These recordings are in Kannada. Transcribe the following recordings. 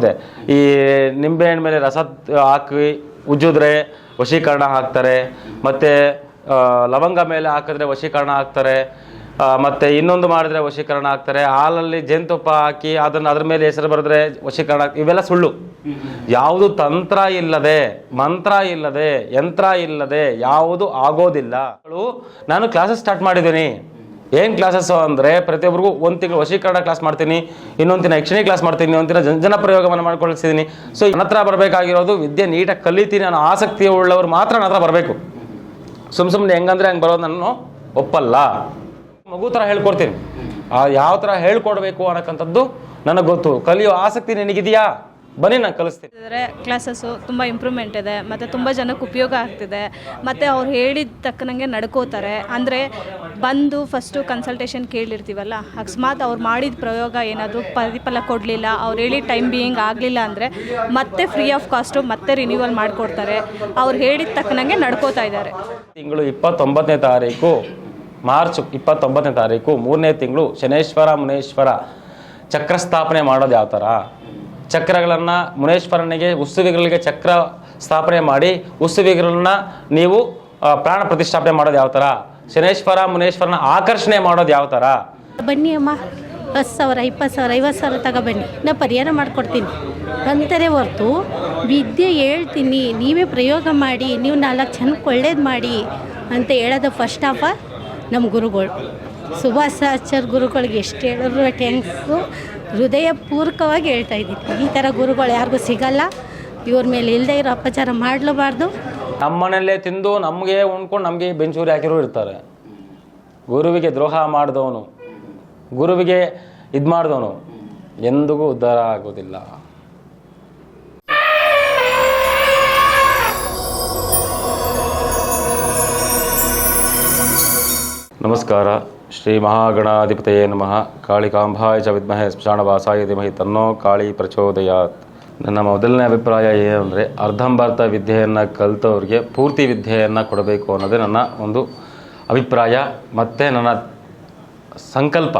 ಇದೆ ಈ ನಿಂಬೆಹಣ್ಣು ಮೇಲೆ ರಸ ಹಾಕಿ ಉಜ್ಜಿದ್ರೆ ವಶೀಕರಣ ಹಾಕ್ತಾರೆ, ಮತ್ತೆ ಲವಂಗ ಮೇಲೆ ಹಾಕಿದ್ರೆ ವಶೀಕರಣ ಹಾಕ್ತಾರೆ, ಮತ್ತೆ ಇನ್ನೊಂದು ಮಾಡಿದ್ರೆ ವಶೀಕರಣ ಹಾಕ್ತಾರೆ, ಹಾಲಲ್ಲಿ ಜೇನುತುಪ್ಪ ಹಾಕಿ ಅದ್ರ ಮೇಲೆ ಹೆಸರು ಬರೆದ್ರೆ ವಶೀಕರಣ. ಇವೆಲ್ಲ ಸುಳ್ಳು. ಯಾವುದು ತಂತ್ರ ಇಲ್ಲದೆ, ಮಂತ್ರ ಇಲ್ಲದೆ, ಯಂತ್ರ ಇಲ್ಲದೆ ಯಾವುದು ಆಗೋದಿಲ್ಲ. ನಾನು ಕ್ಲಾಸಸ್ ಸ್ಟಾರ್ಟ್ ಮಾಡಿದ್ದೀನಿ. ಏನು ಕ್ಲಾಸಸ್ ಅಂದರೆ ಪ್ರತಿಯೊಬ್ಬರಿಗೂ ಒಂದು ತಿಂಗಳು ವಶೀಕರಣ ಕ್ಲಾಸ್ ಮಾಡ್ತೀನಿ, ಇನ್ನೊಂದು ದಿನ ಯಕ್ಷಿಣಿ ಕ್ಲಾಸ್ ಮಾಡ್ತೀನಿ, ಇನ್ನೊಂದು ದಿನ ಜನ ಪ್ರಯೋಗವನ್ನು ಮಾಡ್ಕೊಳ್ಸಿದ್ದೀನಿ. ಸೊ ನನ್ನ ಹತ್ರ ಬರಬೇಕಾಗಿರೋದು ವಿದ್ಯೆ ನೀಟಾಗಿ ಕಲಿತೀನಿ ಅನ್ನೋ ಆಸಕ್ತಿ ಉಳ್ಳವರು ಮಾತ್ರ ನನ್ನ ಹತ್ರ ಬರಬೇಕು. ಸುಮ್ಮನೆ ಹೆಂಗಂದ್ರೆ ಹಂಗೆ ಬರೋದು ನಾನು ಒಪ್ಪಲ್ಲ. ಮಗು ಥರ ಹೇಳ್ಕೊಡ್ತೀನಿ. ಯಾವ ಥರ ಹೇಳ್ಕೊಡ್ಬೇಕು ಅನ್ನೋಕ್ಕಂಥದ್ದು ನನಗೆ ಗೊತ್ತು. ಕಲಿಯೋ ಆಸಕ್ತಿ ನಿನಗಿದೆಯಾ? ಬನ್ನಿ ನಾನು ಕಲಿಸ್ತೀನಿ. ಕ್ಲಾಸಸ್ಸು ತುಂಬ ಇಂಪ್ರೂವ್ಮೆಂಟ್ ಇದೆ, ಮತ್ತು ತುಂಬ ಜನಕ್ಕೆ ಉಪಯೋಗ ಆಗ್ತಿದೆ, ಮತ್ತು ಅವ್ರು ಹೇಳಿದ ತಕ್ಕನಂಗೆ ನಡ್ಕೋತಾರೆ. ಅಂದರೆ ಬಂದು ಫಸ್ಟು ಕನ್ಸಲ್ಟೇಷನ್ ಕೇಳಿರ್ತೀವಲ್ಲ, ಅಕಸ್ಮಾತ್ ಅವ್ರು ಮಾಡಿದ ಪ್ರಯೋಗ ಏನಾದರೂ ಪ್ರತಿಫಲ ಕೊಡಲಿಲ್ಲ, ಅವ್ರು ಹೇಳಿದ ಟೈಮ್ ಬೀಯಿಂಗ್ ಆಗಲಿಲ್ಲ ಅಂದರೆ ಮತ್ತೆ ಫ್ರೀ ಆಫ್ ಕಾಸ್ಟು ಮತ್ತೆ ರಿನ್ಯೂವಲ್ ಮಾಡಿಕೊಡ್ತಾರೆ. ಅವ್ರು ಹೇಳಿದ ತಕ್ಕನಂಗೆ ನಡ್ಕೋತಾ ಇದ್ದಾರೆ. ತಿಂಗಳು 29ನೇ ತಾರೀಕು, ಮಾರ್ಚ್ 29ನೇ ತಾರೀಕು 3ನೇ ತಿಂಗಳು ಶನೇಶ್ವರ ಮುನೇಶ್ವರ ಚಕ್ರ ಸ್ಥಾಪನೆ ಮಾಡೋದು ಯಾವ ಥರ, ಚಕ್ರಗಳನ್ನು ಮುನೇಶ್ವರನಿಗೆ ಉತ್ಸವಿಗಳಿಗೆ ಚಕ್ರ ಸ್ಥಾಪನೆ ಮಾಡಿ ಉತ್ಸವಿಗಳನ್ನ ನೀವು ಪ್ರಾಣ ಪ್ರತಿಷ್ಠಾಪನೆ ಮಾಡೋದು ಯಾವ ಥರ, ಶನೇಶ್ವರ ಮುನೇಶ್ವರನ ಆಕರ್ಷಣೆ ಮಾಡೋದು ಯಾವ ಥರ. ಬನ್ನಿ ಅಮ್ಮ, 10,000 20,000 50,000 ತಗೊಬನ್ನಿ, ನಾ ಪರಿಹಾರ ಮಾಡಿಕೊಡ್ತೀನಿ ಅಂತಾರೆ ಹೊರತು ವಿದ್ಯೆ ಹೇಳ್ತೀನಿ ನೀವೇ ಪ್ರಯೋಗ ಮಾಡಿ, ನೀವು 4 ಜನಕ್ಕೆ ಒಳ್ಳೇದು ಮಾಡಿ ಅಂತ ಹೇಳೋದು ಫಸ್ಟ್ ಆಫ್ ಆಲ್ ನಮ್ಮ ಗುರುಗಳು. ಸುಭಾಷಾಚಾರ್ಯ ಗುರುಗಳಿಗೆ ಎಷ್ಟು ಹೇಳಿದ್ರು ಥ್ಯಾಂಕ್ಸು, ಹೃದಯಪೂರ್ವಕವಾಗಿ ಹೇಳ್ತಾ ಇದ್ದೀನಿ. ಈ ಥರ ಗುರುಗಳು ಯಾರಿಗೂ ಸಿಗಲ್ಲ. ಇವ್ರ ಮೇಲೆ ಇಲ್ಲದೆ ಇರೋ ಅಪಚಾರ ಮಾಡಲಬಾರ್ದು. ನಮ್ಮ ಮನೆಯಲ್ಲೇ ತಿಂದು ನಮಗೆ ಉಣ್ಕೊಂಡು ನಮಗೆ ಬೆಂಚೂರಿ ಹಾಕಿರೋ ಇರ್ತಾರೆ. ಗುರುವಿಗೆ ದ್ರೋಹ ಮಾಡಿದವನು, ಗುರುವಿಗೆ ಇದು ಮಾಡಿದವನು ಎಂದಿಗೂ ಉದ್ಧಾರ ಆಗೋದಿಲ್ಲ. ನಮಸ್ಕಾರ. ಶ್ರೀ ಮಹಾಗಣಾಧಿಪತಯೇ ನಮಃ. ಕಾಳಿಕಾಂಬಾಯ ಚ ವಿದ್ಮಹೇ ಸ್ಮಶಾನವಾಸಾಯ ಧೀಮಹಿ ತನ್ನೋ ಕಾಳಿ ಪ್ರಚೋದಯಾತ್. ನನ್ನ ಮೊದಲನೇ ಅಭಿಪ್ರಾಯ ಏನಂದರೆ, ಅರ್ಧಂಬರ್ಧ ವಿದ್ಯೆಯನ್ನು ಕಲಿತವ್ರಿಗೆ ಪೂರ್ತಿ ವಿದ್ಯೆಯನ್ನು ಕೊಡಬೇಕು ಅನ್ನೋದೇ ನನ್ನ ಒಂದು ಅಭಿಪ್ರಾಯ ಮತ್ತು ನನ್ನ ಸಂಕಲ್ಪ.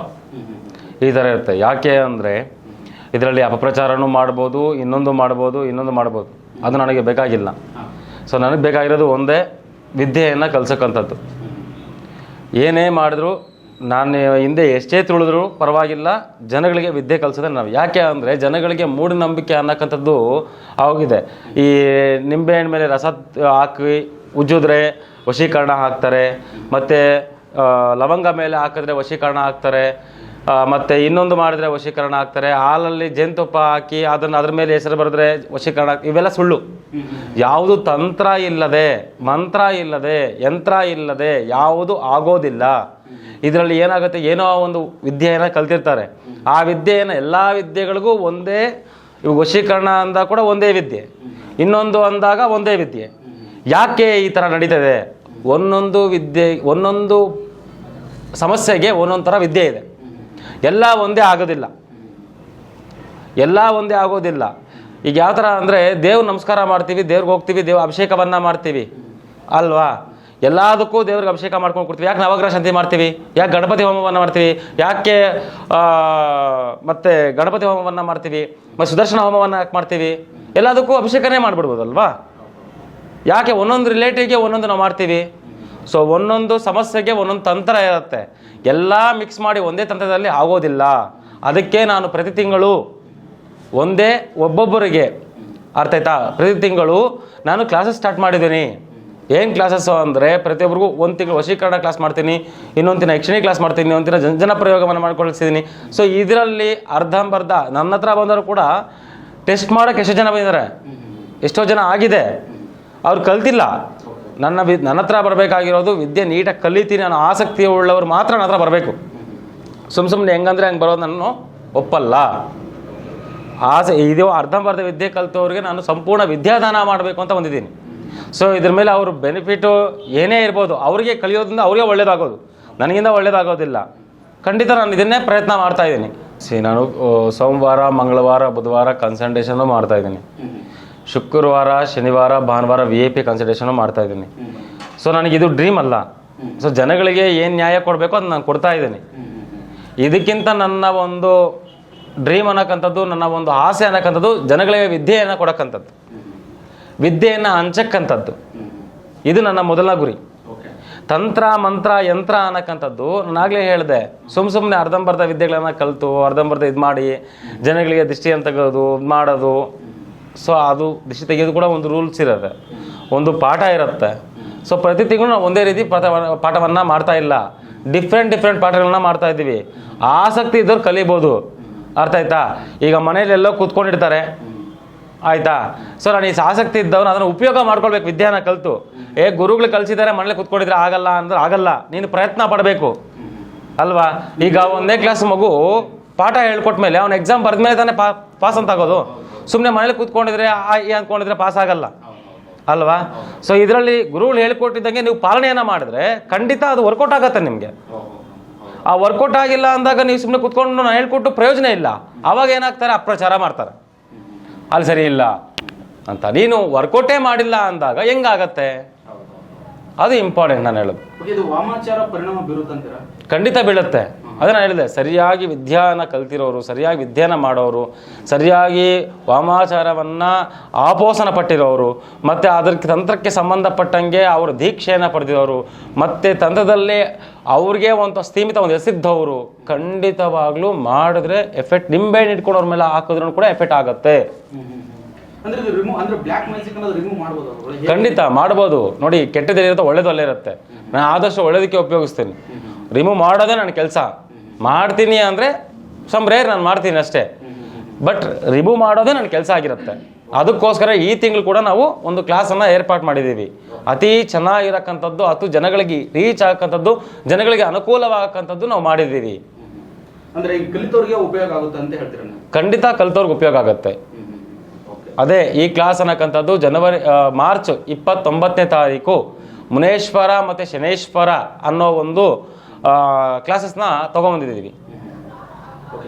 ಈ ಥರ ಇರುತ್ತೆ. ಯಾಕೆ ಅಂದರೆ ಇದರಲ್ಲಿ ಅಪಪ್ರಚಾರನೂ ಮಾಡ್ಬೋದು, ಇನ್ನೊಂದು ಮಾಡ್ಬೋದು. ಅದು ನನಗೆ ಬೇಕಾಗಿಲ್ಲ. ಸೊ ನನಗೆ ಬೇಕಾಗಿರೋದು ಒಂದೇ, ವಿದ್ಯೆಯನ್ನು ಕಲಿಸೋಕ್ಕಂಥದ್ದು. ಏನೇ ಮಾಡಿದ್ರು, ನಾನು ಹಿಂದೆ ಎಷ್ಟೇ ತುಳಿದ್ರೂ ಪರವಾಗಿಲ್ಲ, ಜನಗಳಿಗೆ ವಿದ್ಯೆ ಕಲಿಸೋದೇ ನಾವು. ಯಾಕೆ ಅಂದರೆ ಜನಗಳಿಗೆ ಮೂಢನಂಬಿಕೆ ಅನ್ನೋಕ್ಕಂಥದ್ದು ಆಗೋಗಿದೆ. ಈ ನಿಂಬೆಹಣ್ಣು ಮೇಲೆ ರಸ ಹಾಕಿ ಉಜ್ಜಿದ್ರೆ ವಶೀಕರಣ ಹಾಕ್ತಾರೆ, ಮತ್ತು ಲವಂಗ ಮೇಲೆ ಹಾಕಿದ್ರೆ ವಶೀಕರಣ ಹಾಕ್ತಾರೆ, ಮತ್ತು ಇನ್ನೊಂದು ಮಾಡಿದ್ರೆ ವಶೀಕರಣ ಹಾಕ್ತಾರೆ, ಹಾಲಲ್ಲಿ ಜೇನುತುಪ್ಪ ಹಾಕಿ ಅದ್ರ ಮೇಲೆ ಹೆಸರು ಬರೆದ್ರೆ ವಶೀಕರಣ. ಇವೆಲ್ಲ ಸುಳ್ಳು. ಯಾವುದು ತಂತ್ರ ಇಲ್ಲದೆ, ಮಂತ್ರ ಇಲ್ಲದೆ, ಯಂತ್ರ ಇಲ್ಲದೆ ಯಾವುದು ಆಗೋದಿಲ್ಲ. ಇದರಲ್ಲಿ ಏನಾಗುತ್ತೆ, ಏನೋ ಒಂದು ವಿದ್ಯೆಯನ್ನು ಕಲ್ತಿರ್ತಾರೆ. ಆ ವಿದ್ಯೆಯನ್ನು ಎಲ್ಲ ವಿದ್ಯೆಗಳಿಗೂ ಒಂದೇ, ವಶೀಕರಣ ಅಂದಾಗ ಕೂಡ ಒಂದೇ ವಿದ್ಯೆ, ಇನ್ನೊಂದು ಅಂದಾಗ ಒಂದೇ ವಿದ್ಯೆ. ಯಾಕೆ ಈ ಥರ ನಡೀತದೆ? ಒಂದೊಂದು ವಿದ್ಯೆ, ಒಂದೊಂದು ಸಮಸ್ಯೆಗೆ ಒಂದೊಂದು ಥರ ವಿದ್ಯೆ ಇದೆ. ಎಲ್ಲ ಒಂದೇ ಆಗೋದಿಲ್ಲ. ಈಗ ಯಾವ ಥರ ಅಂದರೆ, ದೇವ್ರ ನಮಸ್ಕಾರ ಮಾಡ್ತೀವಿ, ದೇವ್ರಿಗೆ ಹೋಗ್ತೀವಿ, ದೇವ್ರ ಅಭಿಷೇಕವನ್ನು ಮಾಡ್ತೀವಿ ಅಲ್ವಾ? ಎಲ್ಲದಕ್ಕೂ ದೇವ್ರಿಗೆ ಅಭಿಷೇಕ ಮಾಡ್ಕೊಂಡು ಕೊಡ್ತೀವಿ. ಯಾಕೆ ನವಗ್ರಹ ಶಾಂತಿ ಮಾಡ್ತೀವಿ? ಯಾಕೆ ಗಣಪತಿ ಹೋಮವನ್ನು ಮಾಡ್ತೀವಿ? ಯಾಕೆ ಮತ್ತೆ ಗಣಪತಿ ಹೋಮವನ್ನು ಮಾಡ್ತೀವಿ? ಮತ್ತು ಸುದರ್ಶನ ಹೋಮವನ್ನು ಯಾಕೆ ಮಾಡ್ತೀವಿ? ಎಲ್ಲದಕ್ಕೂ ಅಭಿಷೇಕನೇ ಮಾಡಿಬಿಡ್ಬೋದಲ್ವಾ? ಯಾಕೆ ಒಂದೊಂದು ರಿಲೇಟಿವ್ಗೆ ಒಂದೊಂದು ನಾವು ಮಾಡ್ತೀವಿ? ಸೊ ಒಂದೊಂದು ಸಮಸ್ಯೆಗೆ ಒಂದೊಂದು ತಂತ್ರ ಇರುತ್ತೆ. ಎಲ್ಲ ಮಿಕ್ಸ್ ಮಾಡಿ ಒಂದೇ ತಂತ್ರದಲ್ಲಿ ಆಗೋದಿಲ್ಲ. ಅದಕ್ಕೆ ನಾನು ಪ್ರತಿ ತಿಂಗಳು ಒಂದೇ, ಒಬ್ಬೊಬ್ಬರಿಗೆ ಅರ್ಥ ಆಯ್ತಾ, ಪ್ರತಿ ತಿಂಗಳು ನಾನು ಕ್ಲಾಸಸ್ ಸ್ಟಾರ್ಟ್ ಮಾಡಿದ್ದೀನಿ. ಏನು ಕ್ಲಾಸಸ್ಸು ಅಂದರೆ ಪ್ರತಿಯೊಬ್ಬರಿಗೂ ಒಂದು ತಿಂಗಳು ವಶೀಕರಣ ಕ್ಲಾಸ್ ಮಾಡ್ತೀನಿ, ಇನ್ನೊಂದು ದಿನ ಯಕ್ಷಿಣಿ ಕ್ಲಾಸ್ ಮಾಡ್ತೀನಿ, ಇನ್ನೊಂದು ದಿನ ಜನ ಪ್ರಯೋಗವನ್ನು ಮಾಡ್ಕೊಳ್ಸಿದ್ದೀನಿ. ಸೊ ಇದರಲ್ಲಿ ಅರ್ಧಂಬರ್ಧ ನನ್ನ ಹತ್ರ ಬಂದರೂ ಕೂಡ ಟೆಸ್ಟ್ ಮಾಡೋಕ್ಕೆ ಎಷ್ಟೋ ಜನ ಬಂದಿದ್ದಾರೆ, ಎಷ್ಟೋ ಜನ ಆಗಿದೆ, ಅವ್ರು ಕಲ್ತಿಲ್ಲ. ನನ್ನ ಹತ್ರ ಬರಬೇಕಾಗಿರೋದು ವಿದ್ಯೆ ನೀಟಾಗಿ ಕಲಿತೀನಿ ಅನ್ನೋ ಆಸಕ್ತಿ ಉಳ್ಳವರು ಮಾತ್ರ ನನ್ನ ಹತ್ರ ಬರಬೇಕು. ಸುಮ್ಮನೆ ಹೆಂಗಂದ್ರೆ ಹಂಗೆ ಬರೋದು ನಾನು ಒಪ್ಪಲ್ಲ. ಇದು ಅರ್ಧಂಬರ್ಧ ವಿದ್ಯೆ ಕಲಿತವ್ರಿಗೆ ನಾನು ಸಂಪೂರ್ಣ ವಿದ್ಯಾದಾನ ಮಾಡಬೇಕು ಅಂತ ಬಂದಿದ್ದೀನಿ. ಸೊ ಇದ್ರ ಮೇಲೆ ಅವರು ಬೆನಿಫಿಟು ಏನೇ ಇರ್ಬೋದು, ಅವರಿಗೆ ಕಲಿಯೋದ್ರಿಂದ ಅವ್ರಿಗೆ ಒಳ್ಳೇದಾಗೋದು, ನನಗಿಂದ ಒಳ್ಳೇದಾಗೋದಿಲ್ಲ. ಖಂಡಿತ ನಾನು ಇದನ್ನೇ ಪ್ರಯತ್ನ ಮಾಡ್ತಾಯಿದ್ದೀನಿ. ನಾನು ಸೋಮವಾರ, ಮಂಗಳವಾರ, ಬುಧವಾರ ಕನ್ಸಲ್ಟೇಷನ್ನು ಮಾಡ್ತಾಯಿದ್ದೀನಿ. ಶುಕ್ರವಾರ, ಶನಿವಾರ, ಭಾನುವಾರ VIP ಕನ್ಸಲ್ಟೇಷನು ಮಾಡ್ತಾಯಿದ್ದೀನಿ. ಸೊ ನನಗಿದು ಡ್ರೀಮ್ ಅಲ್ಲ. ಸೊ ಜನಗಳಿಗೆ ಏನು ನ್ಯಾಯ ಕೊಡಬೇಕು ಅದು ನಾನು ಕೊಡ್ತಾ ಇದ್ದೀನಿ. ಇದಕ್ಕಿಂತ ನನ್ನ ಒಂದು ಡ್ರೀಮ್ ಅನ್ನೋಕ್ಕಂಥದ್ದು, ನನ್ನ ಒಂದು ಆಸೆ ಅನ್ನೋಕ್ಕಂಥದ್ದು ಜನಗಳಿಗೆ ವಿದ್ಯೆಯನ್ನು ಕೊಡೋಕ್ಕಂಥದ್ದು, ವಿದ್ಯೆಯನ್ನು ಹಂಚಕ್ಕಂಥದ್ದು. ಇದು ನನ್ನ ಮೊದಲ ಗುರಿ. ತಂತ್ರ ಮಂತ್ರ ಯಂತ್ರ ಅನ್ನೋಕ್ಕಂಥದ್ದು ನಾನಾಗಲೇ ಹೇಳಿದೆ, ಸುಮ್ಮನೆ ಅರ್ಧಂಬರ್ಧ ವಿದ್ಯೆಗಳನ್ನು ಕಲಿತು ಅರ್ಧಂಬರ್ಧ ಇದು ಮಾಡಿ ಜನಗಳಿಗೆ ದೃಷ್ಟಿಯನ್ನು ತೆಗೆಯೋದು ಮಾಡೋದು. ಸೊ ಅದು ದೃಷ್ಟಿ ತೆಗೆಯೋದು ಕೂಡ ಒಂದು ರೂಲ್ಸ್ ಇರುತ್ತೆ, ಒಂದು ಪಾಠ ಇರುತ್ತೆ. ಸೊ ಪ್ರತಿ ತಿಂಗಳು ನಾವು ಒಂದೇ ರೀತಿ ಪಾಠವನ್ನು ಮಾಡ್ತಾ ಇಲ್ಲ, ಡಿಫ್ರೆಂಟ್ ಪಾಠಗಳನ್ನ ಮಾಡ್ತಾ ಇದ್ದೀವಿ. ಆಸಕ್ತಿ ಇದ್ದವ್ರು ಕಲಿಬೋದು, ಅರ್ಥ ಆಯ್ತಾ? ಈಗ ಮನೇಲಿ ಎಲ್ಲೋ ಕೂತ್ಕೊಂಡಿರ್ತಾರೆ, ಆಯಿತಾ? ಸೊ ನಾನು ಈ ಆಸಕ್ತಿ ಇದ್ದವನು ಅದನ್ನು ಉಪಯೋಗ ಮಾಡ್ಕೊಳ್ಬೇಕು, ವಿದ್ಯಾನ ಕಲಿತು. ಗುರುಗಳು ಕಲಿಸಿದ್ದಾರೆ ಮನೇಲಿ ಕೂತ್ಕೊಂಡಿದ್ರೆ ಆಗಲ್ಲ ಅಂದ್ರೆ ಆಗಲ್ಲ, ನೀನು ಪ್ರಯತ್ನ ಪಡಬೇಕು ಅಲ್ವಾ? ಈಗ 1ನೇ ಕ್ಲಾಸ್ ಮಗು ಪಾಠ ಹೇಳ್ಕೊಟ್ಮೇಲೆ ಅವ್ನು ಎಕ್ಸಾಮ್ ಬರೆದ್ಮೇಲೆ ತಾನೇ ಪಾಸ್ ಅಂತ ಆಗೋದು. ಸುಮ್ಮನೆ ಮನೇಲಿ ಕೂತ್ಕೊಂಡಿದ್ರೆ ಅಂದ್ಕೊಂಡಿದ್ರೆ ಪಾಸ್ ಆಗಲ್ಲ ಅಲ್ವಾ? ಸೊ ಇದರಲ್ಲಿ ಗುರುಗಳು ಹೇಳ್ಕೊಟ್ಟಿದ್ದಂಗೆ ನೀವು ಪಾಲನೆಯನ್ನು ಮಾಡಿದ್ರೆ ಖಂಡಿತ ಅದು ವರ್ಕೌಟ್ ಆಗುತ್ತೆ ನಿಮಗೆ. ಆ ವರ್ಕೌಟ್ ಆಗಿಲ್ಲ ಅಂದಾಗ ನೀವು ಸುಮ್ಮನೆ ಕೂತ್ಕೊಂಡು ನಾನು ಹೇಳ್ಕೊಟ್ಟು ಪ್ರಯೋಜನ ಇಲ್ಲ. ಆವಾಗ ಏನಾಗ್ತಾರೆ, ಅಪ್ರಚಾರ ಮಾಡ್ತಾರೆ, ಅಲ್ಲಿ ಸರಿ ಇಲ್ಲ ಅಂತ. ನೀನು ವರ್ಕೌಟೇ ಮಾಡಿಲ್ಲ ಅಂದಾಗ ಹೆಂಗಾಗತ್ತೆ? ಅದು ಇಂಪಾರ್ಟೆಂಟ್. ನಾನು ಹೇಳೋದು ವಾಮಾಚಾರ ಪರಿಣಾಮ ಬೀರುತ್ತಂತೀರಾ? ಖಂಡಿತ ಬೀಳುತ್ತೆ. ಅದನ್ನು ಹೇಳಿದೆ, ಸರಿಯಾಗಿ ವಿದ್ಯಾನ ಕಲ್ತಿರೋರು, ಸರಿಯಾಗಿ ವಿದ್ಯಾನ ಮಾಡೋರು, ಸರಿಯಾಗಿ ವಾಮಾಚಾರವನ್ನು ಆಪೋಸನ ಪಟ್ಟಿರೋರು, ಮತ್ತು ಅದರ ತಂತ್ರಕ್ಕೆ ಸಂಬಂಧಪಟ್ಟಂಗೆ ಅವರು ದೀಕ್ಷೆಯನ್ನು ಪಡೆದಿರೋರು, ಮತ್ತು ತಂತ್ರದಲ್ಲೇ ಅವ್ರಿಗೆ ಒಂದು ಸ್ಥೀಮಿತ ಒಂದು ಹೆಸರಿದ್ದವರು ಖಂಡಿತವಾಗ್ಲೂ ಮಾಡಿದ್ರೆ ಎಫೆಕ್ಟ್. ನಿಂಬೆಹಣ್ಣು ಇಟ್ಕೊಂಡವ್ರ ಮೇಲೆ ಹಾಕಿದ್ರೂ ಕೂಡ ಎಫೆಕ್ಟ್ ಆಗುತ್ತೆ. ಖಂಡಿತ ಮಾಡ್ಬೋದು. ನೋಡಿ, ಕೆಟ್ಟದಿರುತ್ತೆ, ಒಳ್ಳೇದು ಅಲ್ಲೇ ಇರುತ್ತೆ. ನಾನು ಆದಷ್ಟು ಒಳ್ಳೇದಕ್ಕೆ ಉಪಯೋಗಿಸ್ತೀನಿ. ರಿಮೂವ್ ಮಾಡೋದೇ ನನ್ನ ಕೆಲಸ. ಮಾಡ್ತೀನಿ ಅಂದರೆ ರೇರ್ ನಾನು ಮಾಡ್ತೀನಿ ಅಷ್ಟೇ, ಬಟ್ ರಿಮೂವ್ ಮಾಡೋದೇ ನನ್ನ ಕೆಲಸ ಆಗಿರುತ್ತೆ. ಅದಕ್ಕೋಸ್ಕರ ಈ ತಿಂಗಳು ಕೂಡ ನಾವು ಒಂದು ಕ್ಲಾಸನ್ನು ಏರ್ಪಾಡು ಮಾಡಿದ್ದೀವಿ. ಅತಿ ಚೆನ್ನಾಗಿರಕ್ಕಂಥದ್ದು, ಅತಿ ಜನಗಳಿಗೆ ರೀಚ್ ಆಗಕ್ಕಂಥದ್ದು, ಜನಗಳಿಗೆ ಅನುಕೂಲವಾಗಕ್ಕಂಥದ್ದು ನಾವು ಮಾಡಿದ್ದೀವಿ. ಅಂದರೆ ಕಲಿತವ್ರಿಗೆ ಉಪಯೋಗ ಆಗುತ್ತೆ ಅಂತ ಹೇಳ್ತೀರ? ಖಂಡಿತ ಕಲಿತವ್ರಿಗೆ ಉಪಯೋಗ ಆಗುತ್ತೆ. ಅದೇ ಈ ಕ್ಲಾಸ್ ಅನ್ನಕ್ಕಂಥದ್ದು ಮಾರ್ಚ್ 29ನೇ ತಾರೀಕು ಮುನೇಶ್ವರ ಮತ್ತು ಶನೇಶ್ವರ ಅನ್ನೋ ಒಂದು ಕ್ಲಾಸಸ್ನ ತೊಗೊಂಬಂದಿದ್ದೀವಿ.